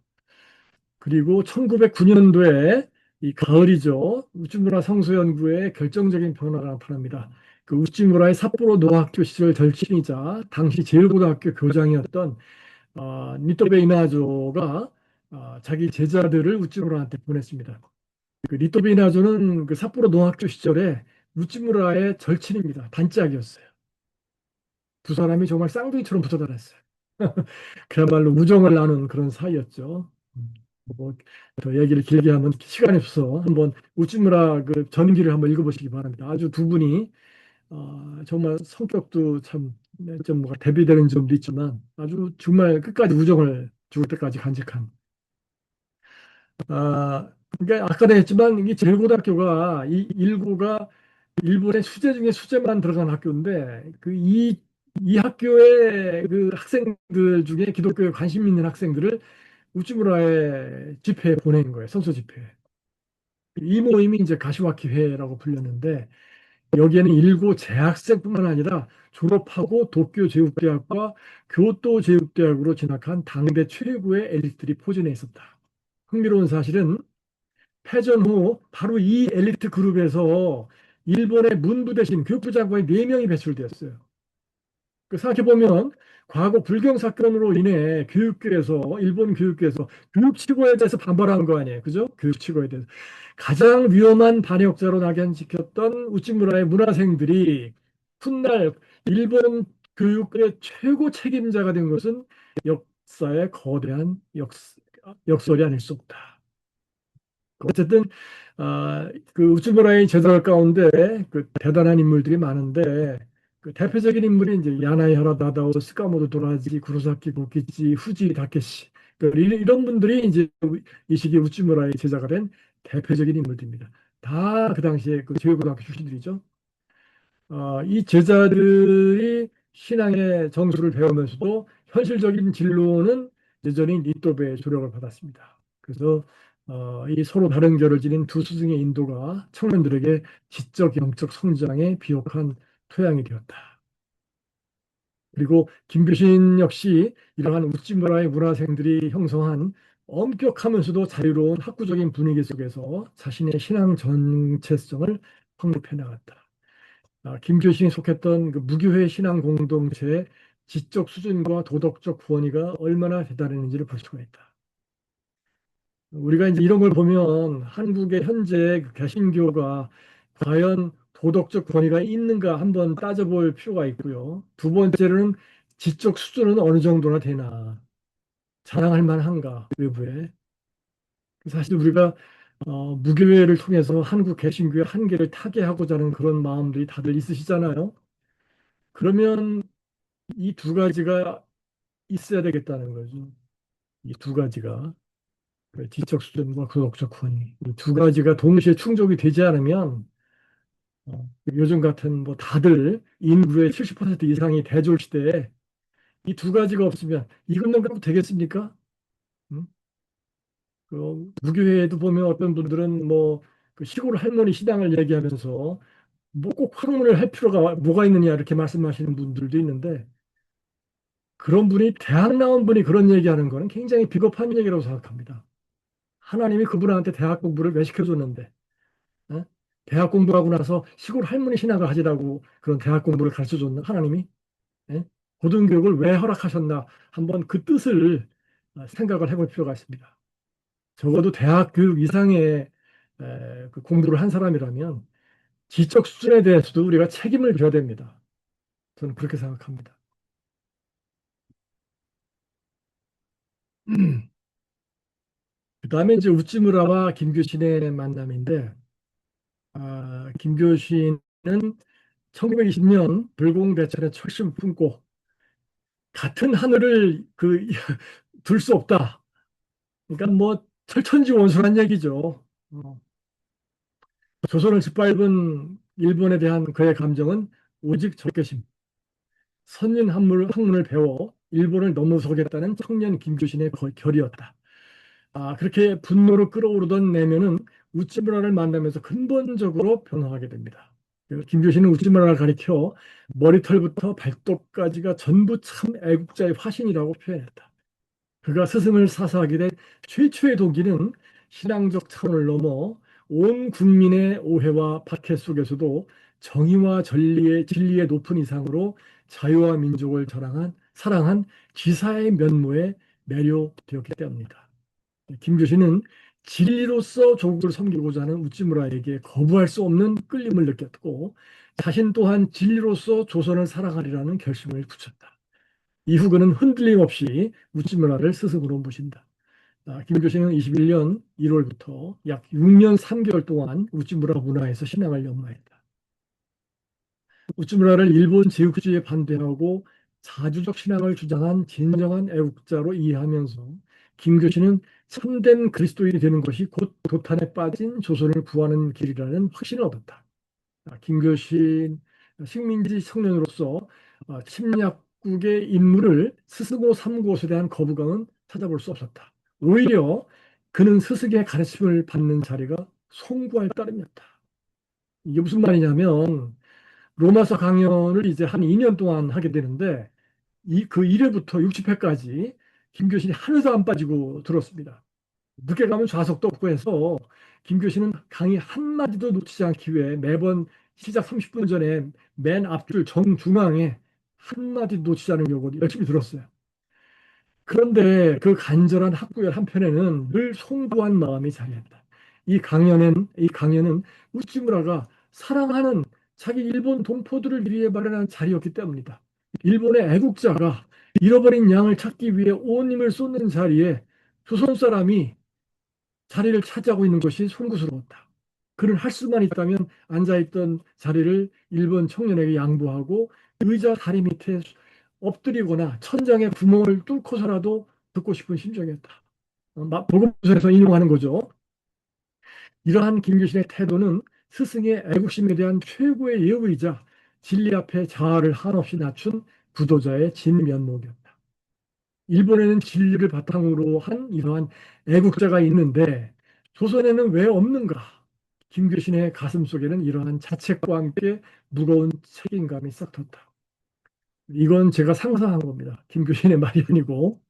그리고 1909년도에 이 가을이죠. 우찌무라 성서연구에 결정적인 변화가 나타납니다. 그 우찌무라의 삿포로 노학교 시절 절친이자 당시 제일고등학교 교장이었던 니토베 이나조가 자기 제자들을 우찌무라한테 보냈습니다. 그 니토베 이나조는 그 삿포로 노학교 시절에 우찌무라의 절친입니다. 단짝이었어요. 두 사람이 정말 쌍둥이처럼 붙어 다녔어요. 그야말로 우정을 나눈 그런 사이였죠. 뭐, 더 얘기를 길게 하면 시간이 없어서 한번 우찌무라 그 전기를 한번 읽어보시기 바랍니다. 아주 두 분이 정말 성격도 참 좀 뭐가 대비되는 점도 있지만 아주 정말 끝까지 우정을 죽을 때까지 간직한. 그러니까 아까도 했지만 이게 제일고등학교가 이 일고가 일본의 수재 중에 수재만 들어간 학교인데 이 학교의 그 학생들 중에 기독교에 관심 있는 학생들을 우찌무라의 집회에 보낸 거예요. 성서 집회에. 이 모임이 이제 가시와키회라고 불렸는데 여기에는 일고 재학생뿐만 아니라 졸업하고 도쿄 제국대학과 교토 제국대학으로 진학한 당대 최고의 엘리트들이 포진해 있었다. 흥미로운 사실은 패전 후 바로 이 엘리트 그룹에서 일본의 문부 대신 교육부 장관이 4명이 배출되었어요. 그 생각해보면 과거 불경 사건으로 인해 교육계에서 일본 교육계에서 교육치고에 대해서 반발한 거 아니에요. 그죠? 교육치고에 대해서. 가장 위험한 반역자로 낙연시켰던 우찌무라의 문화생들이 훗날 일본 교육의 최고 책임자가 된 것은 역사의 거대한 역설이 아닐 수 없다. 어쨌든 그 우츠무라의 제자들 가운데 그 대단한 인물들이 많은데 그 대표적인 인물이 이제 야나이하라 다다오, 스카모토 도라지, 구로사키 고키치, 후지 다케시 이런 분들이 이제 이 시기 우츠무라의 제자가 된 대표적인 인물들입니다. 다 그 당시에 그 제일고등학교 출신들이죠. 이 제자들이 신앙의 정수를 배우면서도 현실적인 진로는 여전히 니토베의 조력을 받았습니다. 그래서 이 서로 다른 결을 지닌 두 스승의 인도가 청년들에게 지적 영적 성장에 비옥한 토양이 되었다. 그리고 김교신 역시 이러한 우찌무라의 문화생들이 형성한 엄격하면서도 자유로운 학구적인 분위기 속에서 자신의 신앙 정체성을 확립해 나갔다. 김교신이 속했던 그 무교회 신앙 공동체의 지적 수준과 도덕적 권위가 얼마나 대단했는지를 볼 수가 있다. 우리가 이제 이런 걸 보면 한국의 현재 그 개신교가 과연 도덕적 권위가 있는가 한번 따져볼 필요가 있고요. 두 번째로는 지적 수준은 어느 정도나 되나, 자랑할 만한가, 외부에. 사실 우리가 무교회를 통해서 한국 개신교의 한계를 타개하고자 하는 그런 마음들이 다들 있으시잖아요. 그러면 이 두 가지가 있어야 되겠다는 거죠. 이 두 가지가 그 지적 수준과 도덕적 권위 이 두 가지가 동시에 충족이 되지 않으면 요즘 같은 뭐 다들 인구의 70% 이상이 대졸 시대에 이 두 가지가 없으면 이것만 갖고 되겠습니까? 음? 무교회에도 보면 어떤 분들은 뭐 그 시골 할머니 신앙을 얘기하면서 뭐 꼭 학문을 할 필요가 뭐가 있느냐 이렇게 말씀하시는 분들도 있는데 그런 분이 대학 나온 분이 그런 얘기하는 거는 굉장히 비겁한 얘기라고 생각합니다. 하나님이 그분한테 대학 공부를 왜 시켜줬는데 어? 대학 공부하고 나서 시골 할머니 신학을 하시라고 그런 대학 공부를 가르쳐 줬나 하나님이 예? 고등교육을 왜 허락하셨나 한번 그 뜻을 생각을 해볼 필요가 있습니다. 적어도 대학 교육 이상의 그 공부를 한 사람이라면 지적 수준에 대해서도 우리가 책임을 져야 됩니다. 저는 그렇게 생각합니다. 그다음에 이제 우찌무라와 김교신의 만남인데 김교신은 1920년 불공대천의 철심을 품고 같은 하늘을 그 둘 수 없다. 그러니까 뭐 철천지 원수란 얘기죠. 조선을 짓밟은 일본에 대한 그의 감정은 오직 적개심, 학문을 배워 일본을 넘어서겠다는 청년 김교신의 결이었다. 그렇게 분노로 끌어오르던 내면은 우찌무라를 만나면서 근본적으로 변화하게 됩니다. 김교신은 우찌무라를 가리켜 머리털부터 발톱까지가 전부 참 애국자의 화신이라고 표현했다. 그가 스승을 사사하게 된 최초의 동기는 신앙적 차원을 넘어 온 국민의 오해와 박해 속에서도 정의와 진리의 높은 이상으로 자유와 민족을 사랑한 기사의 면모에 매료되었기 때문이다. 김교신은 진리로서 조국을 섬기고자 하는 우찌무라에게 거부할 수 없는 끌림을 느꼈고 자신 또한 진리로서 조선을 사랑하리라는 결심을 굳혔다. 이후 그는 흔들림 없이 우찌무라를 스승으로 모신다. 김교신은 21년 1월부터 약 6년 3개월 동안 우찌무라 문화에서 신앙을 연마했다. 우찌무라를 일본 제국주의에 반대하고 자주적 신앙을 주장한 진정한 애국자로 이해하면서 김교신은 참된 그리스도인이 되는 것이 곧 도탄에 빠진 조선을 구하는 길이라는 확신을 얻었다. 김교신 식민지 청년으로서 침략국의 임무를 스스로 삼은 것에 대한 거부감은 찾아볼 수 없었다. 오히려 그는 스승의 가르침을 받는 자리가 송구할 따름이었다. 이게 무슨 말이냐면 로마서 강연을 이제 한 2년 동안 하게 되는데 그 1회부터 60회까지 김교신이 하나도 안 빠지고 들었습니다. 늦게 가면 좌석도 없고 해서 김교신은 강의 한마디도 놓치지 않기 위해 매번 시작 30분 전에 맨 앞줄 정중앙에 한마디도 놓치지 않으려고 열심히 들었어요. 그런데 그 간절한 학구열 한편에는 늘 송구한 마음이 자리했다. 이 강연은 우찌무라가 사랑하는 자기 일본 동포들을 위해 마련한 자리였기 때문이다. 일본의 애국자가 잃어버린 양을 찾기 위해 온 힘을 쏟는 자리에 조선 사람이 자리를 차지하고 있는 것이 송구스러웠다. 그는 할 수만 있다면 앉아있던 자리를 일본 청년에게 양보하고 의자 다리 밑에 엎드리거나 천장에 구멍을 뚫고서라도 듣고 싶은 심정이었다. 복음서에서 인용하는 거죠. 이러한 김교신의 태도는 스승의 애국심에 대한 최고의 예우이자 진리 앞에 자아를 한없이 낮춘 구도자의 진면목이었다. 일본에는 진리를 바탕으로 한 이러한 애국자가 있는데 조선에는 왜 없는가? 김교신의 가슴 속에는 이러한 자책과 함께 무거운 책임감이 싹 텄다. 이건 제가 상상한 겁니다. 김교신의 말이 아니고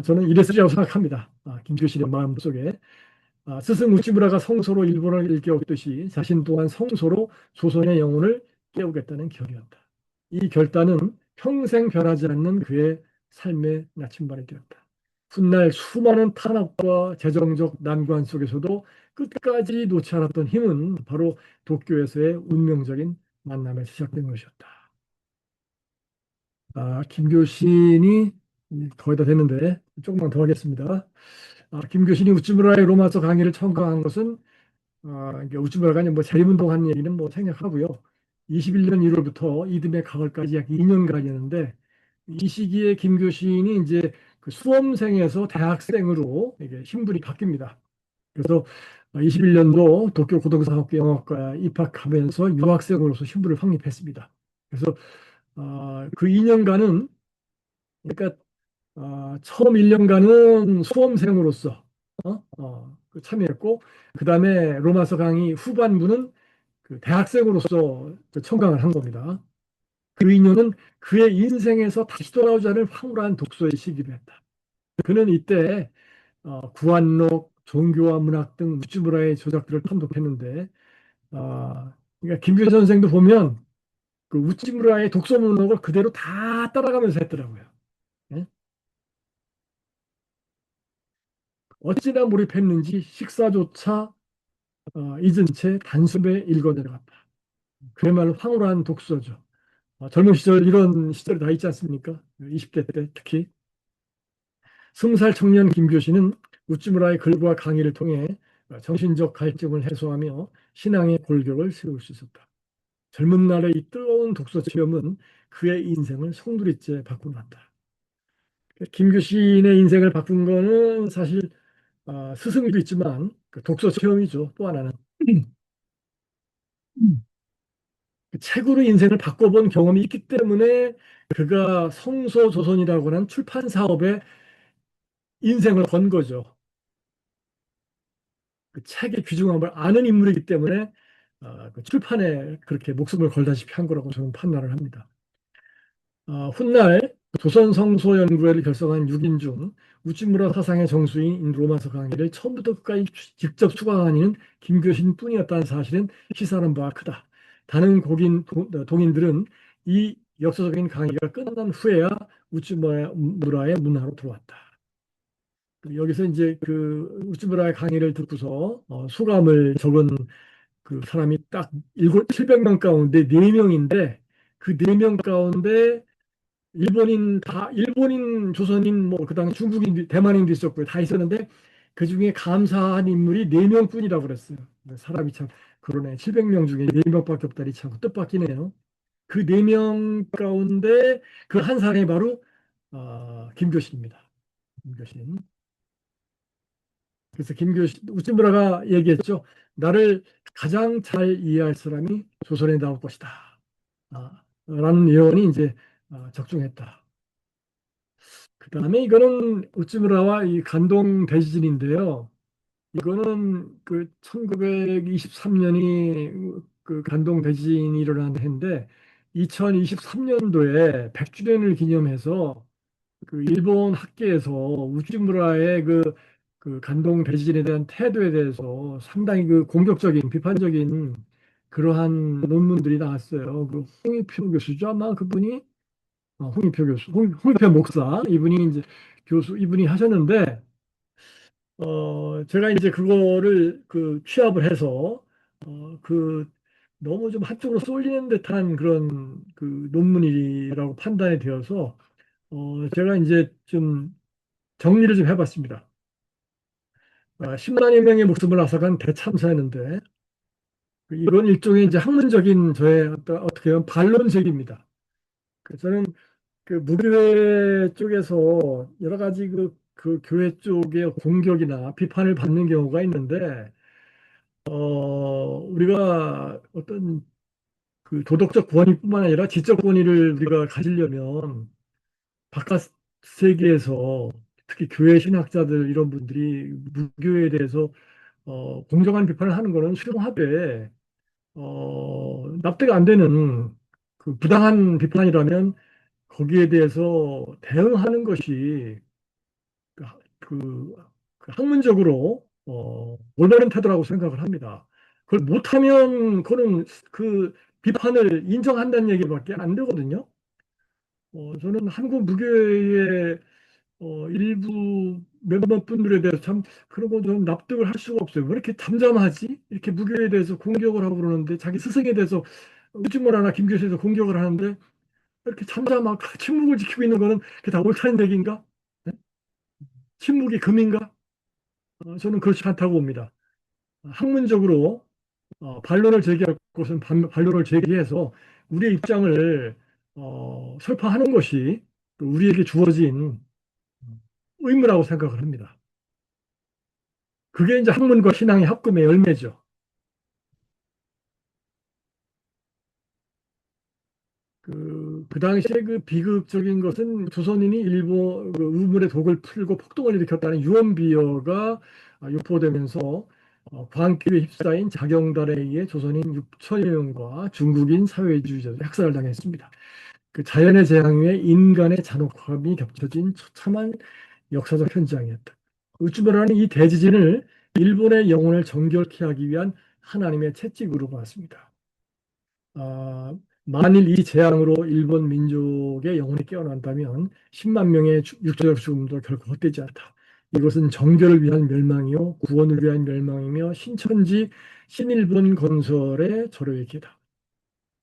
저는 이랬으리라고 생각합니다. 김교신의 마음속에 스승 우치무라가 성소로 일본을 일깨웠듯이 자신 또한 성소로 조선의 영혼을 깨우겠다는 결이었다. 이 결단은 평생 변하지 않는 그의 삶의 나침반이 되었다. 훗날 수많은 탄압과 재정적 난관 속에서도 끝까지 놓지 않았던 힘은 바로 도쿄에서의 운명적인 만남에서 시작된 것이었다. 김교신이 거의 다 됐는데 조금만 더 하겠습니다. 김교신이 우찌무라의 로마서 강의를 청강한 것은 이게 우찌무라가 뭐 재림운동한 얘기는 뭐 생략하고요. 21년 1월부터 이듬해 가을까지 약 2년간이었는데 이 시기에 김교신이 이제 그 수험생에서 대학생으로 이게 신분이 바뀝니다. 그래서 21년도 도쿄 고등사학교 영어과에 입학하면서 유학생으로서 신분을 확립했습니다. 그래서 그 2년간은 그러니까 처음 1년간은 수험생으로서 그 참여했고 그다음에 로마서 강의 후반부는 그 대학생으로서 그 청강을 한 겁니다. 그 2년은 그의 인생에서 다시 돌아오지 않을 황홀한 독서의 시기로 했다. 그는 이때 구한록, 종교와 문학 등 우찌무라의 저작들을 탐독했는데 그러니까 김규 선생도 보면 그 우찌무라의 독서 문학을 그대로 다 따라가면서 했더라고요. 예? 어찌나 몰입했는지 식사조차 잊은 채 단숨에 읽어 내려갔다. 그야말로 황홀한 독서죠. 젊은 시절 이런 시절이 다 있지 않습니까? 20대 때 특히. 20살 청년 김교신은 우찌무라의 글과 강의를 통해 정신적 갈증을 해소하며 신앙의 골격을 세울 수 있었다. 젊은 날의 이 뜨거운 독서 체험은 그의 인생을 송두리째 바꿔놨다. 김교신의 인생을 바꾼 거는 사실 스승도 있지만 그 독서 체험이죠. 또 하나는 그 책으로 인생을 바꿔본 경험이 있기 때문에 그가 성소조선이라고 하는 출판 사업에 인생을 건 거죠. 그 책의 귀중함을 아는 인물이기 때문에 그 출판에 그렇게 목숨을 걸다시피 한 거라고 저는 판단을 합니다. 훗날 조선성소연구회를 결성한 6인 중 우찌무라 사상의 정수인 로마서 강의를 처음부터 끝까지 직접 수강한 이는 김교신 뿐이었다는 사실은 시사하는 바가 크다. 다른 동인들은 이 역사적인 강의가 끝난 후에야 우찌무라의 문화로 들어왔다. 여기서 이제 그 우찌무라의 강의를 듣고서 소감을 적은 그 사람이 딱 700명 가운데 4명인데 그 4명 가운데 일본인, 조선인, 뭐, 그다음에 중국인, 대만인도 있었고요. 다 있었는데, 그 중에 감사한 인물이 4명뿐이라고 그랬어요. 사람이 참, 그러네. 700명 중에 4명밖에 없다니 참 뜻밖이네요. 그 4명 가운데 그 한 사람이 바로, 김교신입니다. 김교신. 그래서 우찌무라가 얘기했죠. 나를 가장 잘 이해할 사람이 조선에 나올 것이다. 라는 예언이 이제 적중했다. 그 다음에 이거는 우찌무라와 이 간동 대지진인데요. 이거는 그 1923년이 그 간동 대지진이 일어난 해인데 2023년도에 100주년을 기념해서 그 일본 학계에서 우찌무라의 그 간동 대지진에 대한 태도에 대해서 상당히 그 공격적인 비판적인 그러한 논문들이 나왔어요. 그 홍익표 교수죠 아마 그분이 홍익표 교수, 홍익표 목사 이분이 이제 교수 이분이 하셨는데 제가 이제 그거를 그 취합을 해서 그 너무 좀 한쪽으로 쏠리는 듯한 그런 그 논문이라고 판단이 되어서 제가 이제 좀 정리를 좀 해봤습니다. 10만여 명의 목숨을 앗아간 대참사였는데 이건 일종의 이제 학문적인 저의 어떻게 보면 반론적입니다. 저는 그 무교회 쪽에서 여러 가지 그 교회 쪽의 공격이나 비판을 받는 경우가 있는데, 우리가 어떤 그 도덕적 권위뿐만 아니라 지적 권위를 우리가 가지려면 바깥 세계에서 특히 교회 신학자들 이런 분들이 무교에 대해서 공정한 비판을 하는 것은 수용하되 납득 안 되는 그 부당한 비판이라면 거기에 대해서 대응하는 것이 그, 그- 그 학문적으로 올바른 태도라고 생각을 합니다. 그걸 못하면 그거는 그 비판을 인정한다는 얘기밖에 안 되거든요. 저는 한국 무교의 일부 몇몇 분들에 대해서 참 그런 거 좀 납득을 할 수가 없어요. 왜 이렇게 잠잠하지? 이렇게 무교에 대해서 공격을 하고 그러는데 자기 스승에 대해서 우즈모라나 김교수에서 공격을 하는데 이렇게 잠잠하고 침묵을 지키고 있는 거는 그게 다 옳다는 얘기인가? 네? 침묵이 금인가? 저는 그렇지 않다고 봅니다. 학문적으로 반론을 제기할 것은 반론을 제기해서 우리의 입장을 설파하는 것이 또 우리에게 주어진 의무라고 생각을 합니다. 그게 이제 학문과 신앙의 합금의 열매죠. 그 당시에 그 비극적인 것은 조선인이 일본 그 우물의 독을 풀고 폭동을 일으켰다는 유언비어가 유포되면서 광기에 휩싸인 자경단에 의해 조선인 6천여 명과 중국인 사회주의자들이 학살을 당했습니다. 그 자연의 재앙 위에 인간의 잔혹함이 겹쳐진 처참한 역사적 현장이었다. 우찌무라는 이 대지진을 일본의 영혼을 정결케 하기 위한 하나님의 채찍으로 봤습니다. 아, 만일 이 재앙으로 일본 민족의 영혼이 깨어난다면 10만 명의 육체적 죽음도 결코 헛되지 않다. 이것은 정결을 위한 멸망이요 구원을 위한 멸망이며 신천지 신일본 건설의 절호의 기다.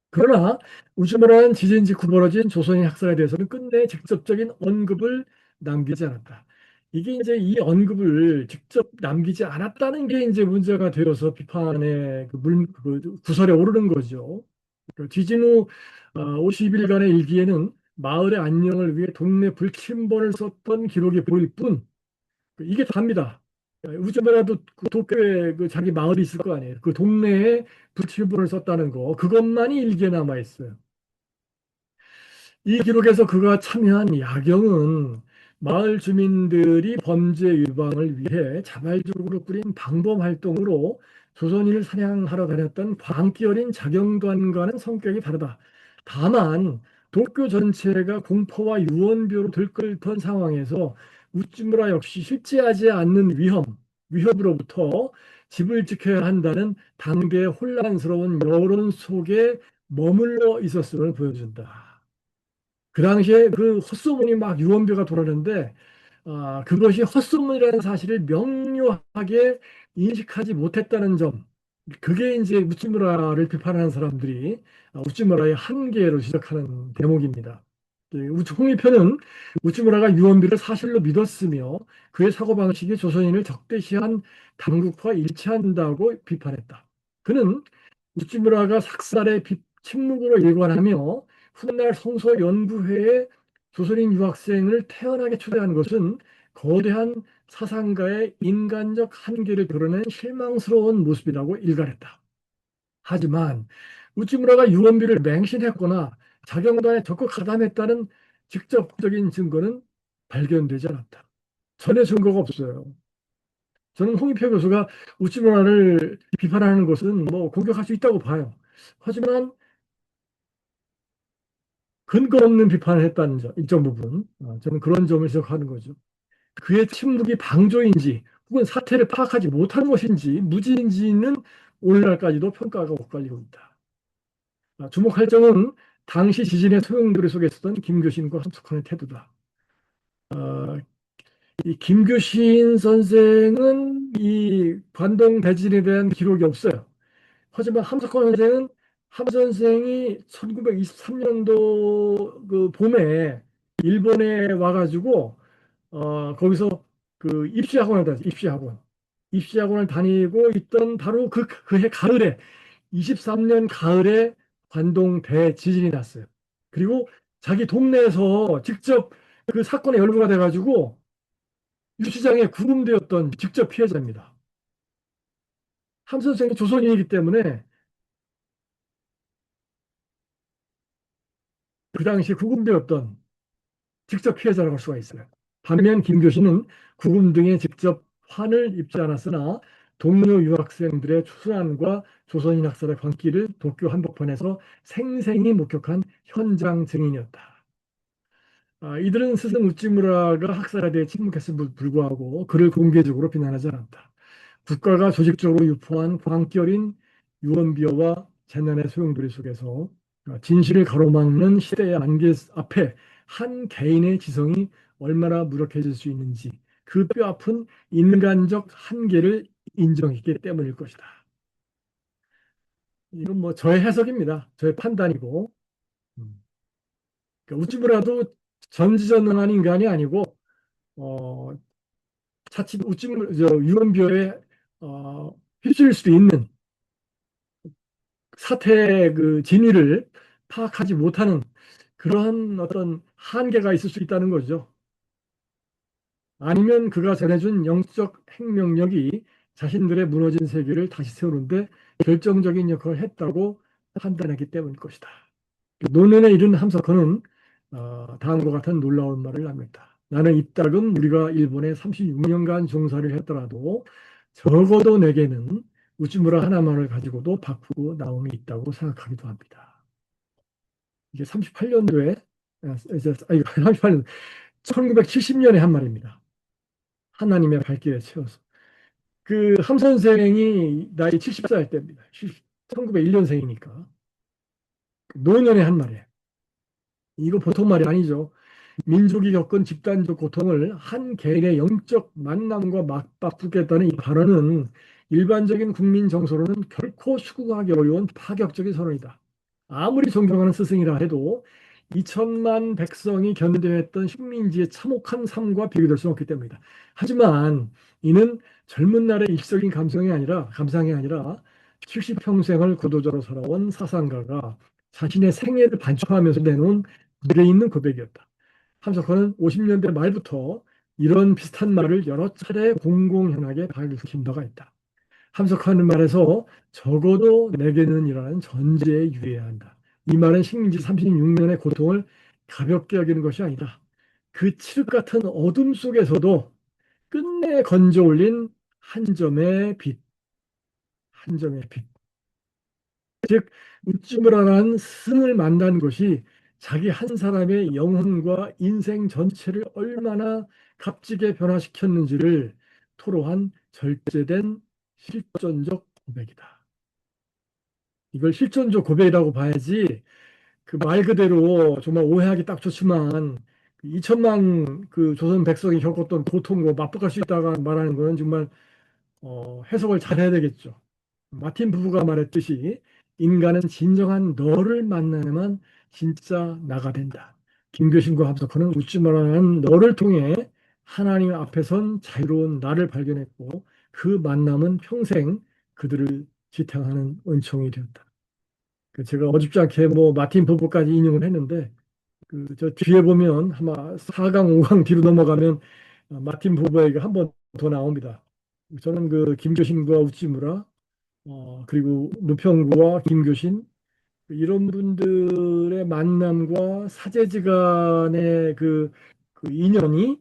그러나 우즈모라는 지진 직후 벌어진 조선인 학살에 대해서는 끝내 직접적인 언급을 남기지 않았다. 이게 이제 이 언급을 직접 남기지 않았다는 게 이제 문제가 되어서 비판의 그 구설에 오르는 거죠. 그 지진 후 50일간의 일기에는 마을의 안녕을 위해 동네 불침번을 썼던 기록이 보일 뿐 이게 답니다. 우즈메라도 그 도쿄에 그 자기 마을이 있을 거 아니에요. 그 동네에 불침번을 썼다는 거 그것만이 일기에 남아 있어요. 이 기록에서 그가 참여한 야경은 마을 주민들이 범죄 예방을 위해 자발적으로 꾸린 방범 활동으로 조선인을 사냥하러 다녔던 광기 어린 자경단과는 성격이 다르다. 다만 도쿄 전체가 공포와 유언비어로 들끓던 상황에서 우찌무라 역시 실제하지 않는 위협으로부터 집을 지켜야 한다는 당대의 혼란스러운 여론 속에 머물러 있었음을 보여준다. 그 당시에 그 헛소문이 막 유언비어가 돌았는데 그것이 헛소문이라는 사실을 명료하게 인식하지 못했다는 점. 그게 이제 우찌무라를 비판하는 사람들이 우찌무라의 한계로 지적하는 대목입니다. 홍위표는 우찌무라가 유언비를 사실로 믿었으며 그의 사고방식이 조선인을 적대시한 당국과 일치한다고 비판했다. 그는 우찌무라가 삭살의 침묵으로 일관하며 훗날 성서연구회에 조선인 유학생을 태연하게 초대한 것은 거대한 사상가의 인간적 한계를 드러낸 실망스러운 모습이라고 일갈했다. 하지만 우찌무라가 유언비를 맹신했거나 자경단에 적극 가담했다는 직접적인 증거는 발견되지 않았다. 전혀 증거가 없어요. 저는 홍익표 교수가 우찌무라를 비판하는 것은 뭐 공격할 수 있다고 봐요. 하지만 근거 없는 비판을 했다는 점, 일정 부분. 저는 그런 점을 지적하는 거죠. 그의 침묵이 방조인지 혹은 사태를 파악하지 못한 것인지 무지인지는 오늘날까지도 평가가 엇갈리고 있다. 주목할 점은 당시 지진의 소용돌이 속에 있었던 김교신과 함석헌의 태도다. 어, 이 김교신 선생은 이 관동 대진에 대한 기록이 없어요. 하지만 함석헌 선생은 함 선생이 1923년도 그 봄에 일본에 와가지고 거기서 그 입시학원을 다니고 있던 바로 그해 가을에 23년 가을에 관동 대지진이 났어요. 그리고 자기 동네에서 직접 그 사건에 연루가 돼가지고 유치장에 구금되었던 직접 피해자입니다. 함 선생이 조선인이기 때문에 그 당시 구금되었던 직접 피해자라고 할 수가 있어요. 반면 김교신은 구금 등에 직접 환을 입지 않았으나 동료 유학생들의 추순환과 조선인 학살의 광기를 도쿄 한복판에서 생생히 목격한 현장 증인이었다. 이들은 스승 우찌무라가 학살에 대해 침묵했음에도 불구하고 그를 공개적으로 비난하지 않았다. 국가가 조직적으로 유포한 광기 어린 유언비어와 재난의 소용돌이 속에서 진실을 가로막는 시대의 안개 앞에 한 개인의 지성이 얼마나 무력해질 수 있는지 그 뼈아픈 인간적 한계를 인정했기 때문일 것이다. 이건 뭐 저의 해석입니다. 저의 판단이고 그러니까 우찌무라도 전지전능한 인간이 아니고 어, 자칫 유언비어에 휩쓸릴 수도 있는 사태의 그 진위를 파악하지 못하는 그러한 어떤 한계가 있을 수 있다는 거죠. 아니면 그가 전해준 영적 핵명력이 자신들의 무너진 세계를 다시 세우는데 결정적인 역할을 했다고 판단했기 때문일 것이다. 논문에 이른 함석헌은 다음과 같은 놀라운 말을 합니다. 나는 이따금 우리가 일본에 36년간 종사를 했더라도 적어도 내게는 우찌무라 하나만을 가지고도 바꾸고 나옴이 있다고 생각하기도 합니다. 이게 38년도에, 아니, 38년, 1970년에 한 말입니다. 하나님의 발길에 채워서. 그 함 선생이 나이 70살 때입니다. 1901년생이니까. 노년에 한 말이에요. 이거 보통 말이 아니죠. 민족이 겪은 집단적 고통을 한 개인의 영적 만남과 맞바꾸겠다는 이 발언은 일반적인 국민 정서로는 결코 수긍하기 어려운 파격적인 선언이다. 아무리 존경하는 스승이라 해도 2천만 백성이 견뎌했던 식민지의 참혹한 삶과 비교될 수 없기 때문이다. 하지만 이는 젊은 날의 일시적인 감상이 아니라 70평생을 구도자로 살아온 사상가가 자신의 생애를 반추하면서 내놓은 무게 있는 고백이었다. 함석헌은 50년대 말부터 이런 비슷한 말을 여러 차례 공공연하게 밝힌 바가 있다. 함석헌의 말에서 적어도 내게는 이라는 전제에 유의해야 한다. 이 말은 식민지 36년의 고통을 가볍게 여기는 것이 아니다. 그 칠흑 같은 어둠 속에서도 끝내 건져 올린 한 점의 빛, 한 점의 빛. 즉 우찌무라라는 스승을 만난 것이 자기 한 사람의 영혼과 인생 전체를 얼마나 값지게 변화시켰는지를 토로한 절제된 실존적 고백이다. 이걸 실존적 고백이라고 봐야지 그 말 그대로 정말 오해하기 딱 좋지만 2천만 그 조선 백성이 겪었던 고통과 맞붙을 수 있다가 말하는 거는 정말 해석을 잘해야 되겠죠. 마틴 부부가 말했듯이 인간은 진정한 너를 만나야만 진짜 나가 된다. 김교신과 함석헌은 웃지마라는 너를 통해 하나님 앞에 선 자유로운 나를 발견했고 그 만남은 평생 그들을 지탱하는 은총이 되었다. 제가 어줍지 않게 뭐 마틴 부부까지 인용을 했는데 그 저 뒤에 보면 아마 4강, 5강 뒤로 넘어가면 마틴 부부에게 한 번 더 나옵니다. 저는 그 김교신과 우찌무라 그리고 누평구와 김교신 이런 분들의 만남과 사제지간의 그 인연이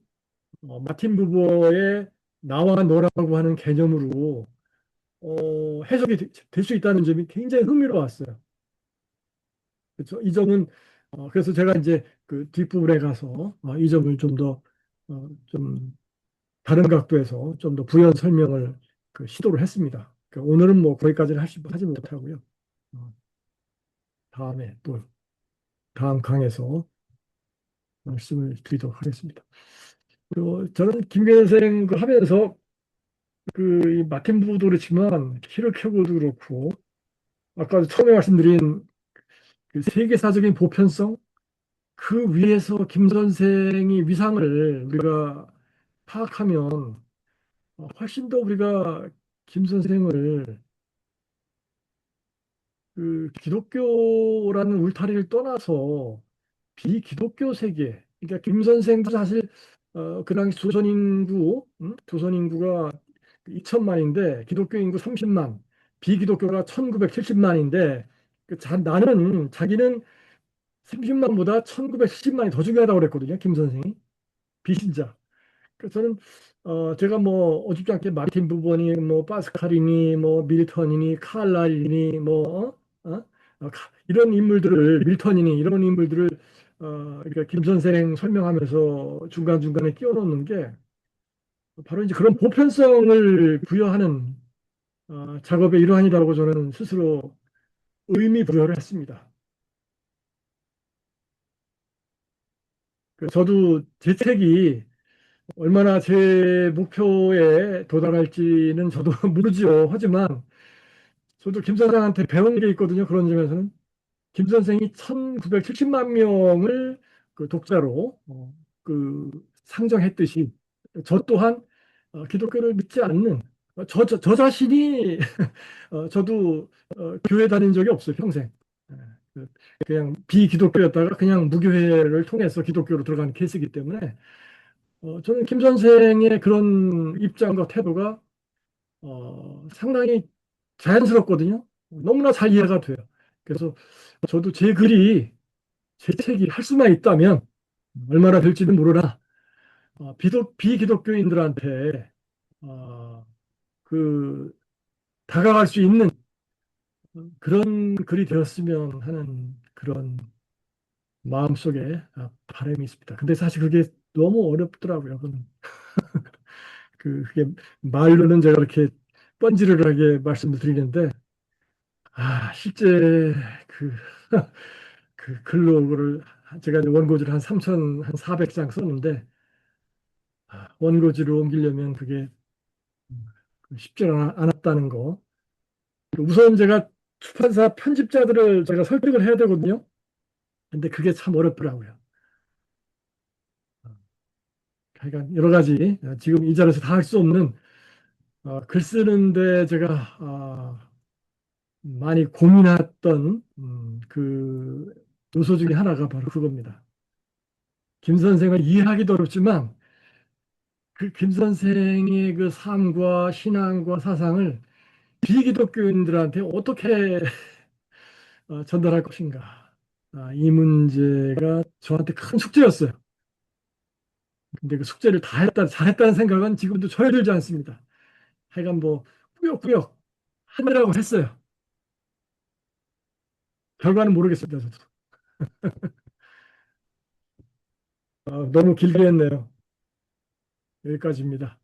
마틴 부버의 나와 너라고 하는 개념으로 해석이 될 수 있다는 점이 굉장히 흥미로웠어요. 그렇죠? 이 점은 그래서 제가 이제 그 뒷부분에 가서 이 점을 좀 더 좀 다른 각도에서 좀 더 부연 설명을 그 시도를 했습니다. 오늘은 뭐 거기까지는 하지 못하고요. 어, 다음에 또 다음 강에서 말씀을 드리도록 하겠습니다. 그리고 저는 김 선생 그 하면서 그이 마틴 부부도 그렇지만 히로케고도 그렇고 아까 처음에 말씀드린 그 세계사적인 보편성 그 위에서 김 선생의 위상을 우리가 파악하면 훨씬 더 우리가 김 선생을 그 기독교라는 울타리를 떠나서 비기독교 세계, 그러니까 김 선생도 사실 그 당시 조선 인구가 2천만인데 기독교 인구 30만, 비기독교가 1970만인데 나는 자기는 30만보다 1970만이 더 중요하다고 그랬거든요. 김 선생이 비신자. 그래서 저는 제가 뭐 어줍지 않게 마틴 부버니 뭐 파스칼이니 뭐 밀턴이니 칼날이니 뭐 이런 인물들을 밀턴이니 이런 인물들을 그러니까 김 선생 설명하면서 중간중간에 끼워 넣는 게 바로 이제 그런 보편성을 부여하는 작업의 일환이라고 저는 스스로 의미 부여를 했습니다. 저도 제 책이 얼마나 제 목표에 도달할지는 저도 모르죠. 하지만 저도 김 선생한테 배운 게 있거든요. 그런 점에서는 김 선생이 1970만 명을 그 독자로 그 상정했듯이 저 또한 기독교를 믿지 않는 저 자신이 저도 교회 다닌 적이 없어요. 평생. 예, 그냥 비기독교였다가 그냥 무교회를 통해서 기독교로 들어간 케이스이기 때문에 저는 김 선생의 그런 입장과 태도가 상당히 자연스럽거든요. 너무나 잘 이해가 돼요. 그래서 저도 제 글이, 제 책이 할 수만 있다면 얼마나 될지는 모르나 비기독교인들한테 어, 그 다가갈 수 있는 그런 글이 되었으면 하는 그런 마음속에 바람이 있습니다. 근데 사실 그게 너무 어렵더라고요. 그게 말로는 제가 이렇게 뻔지르르하게 말씀을 드리는데 실제 그, 그 글로 그를 제가 이제 원고지를 한 3,400장 썼는데 원고지로 옮기려면 그게 쉽지 않았다는 거. 우선 제가 출판사 편집자들을 제가 설득을 해야 되거든요. 근데 그게 참 어렵더라고요. 하여간 여러 가지 지금 이 자리에서 다 할 수 없는 글 쓰는데 제가 많이 고민했던 그 요소 중에 하나가 바로 그겁니다. 김 선생을 이해하기도 어렵지만 그 김 선생의 그 삶과 신앙과 사상을 비기독교인들한테 어떻게 전달할 것인가. 이 문제가 저한테 큰 숙제였어요. 근데 그 숙제를 잘했다는 생각은 지금도 전혀 들지 않습니다. 하여간 뭐 꾸역꾸역 하느라고 했어요. 결과는 모르겠습니다, 저도. 너무 길게 했네요. 여기까지입니다.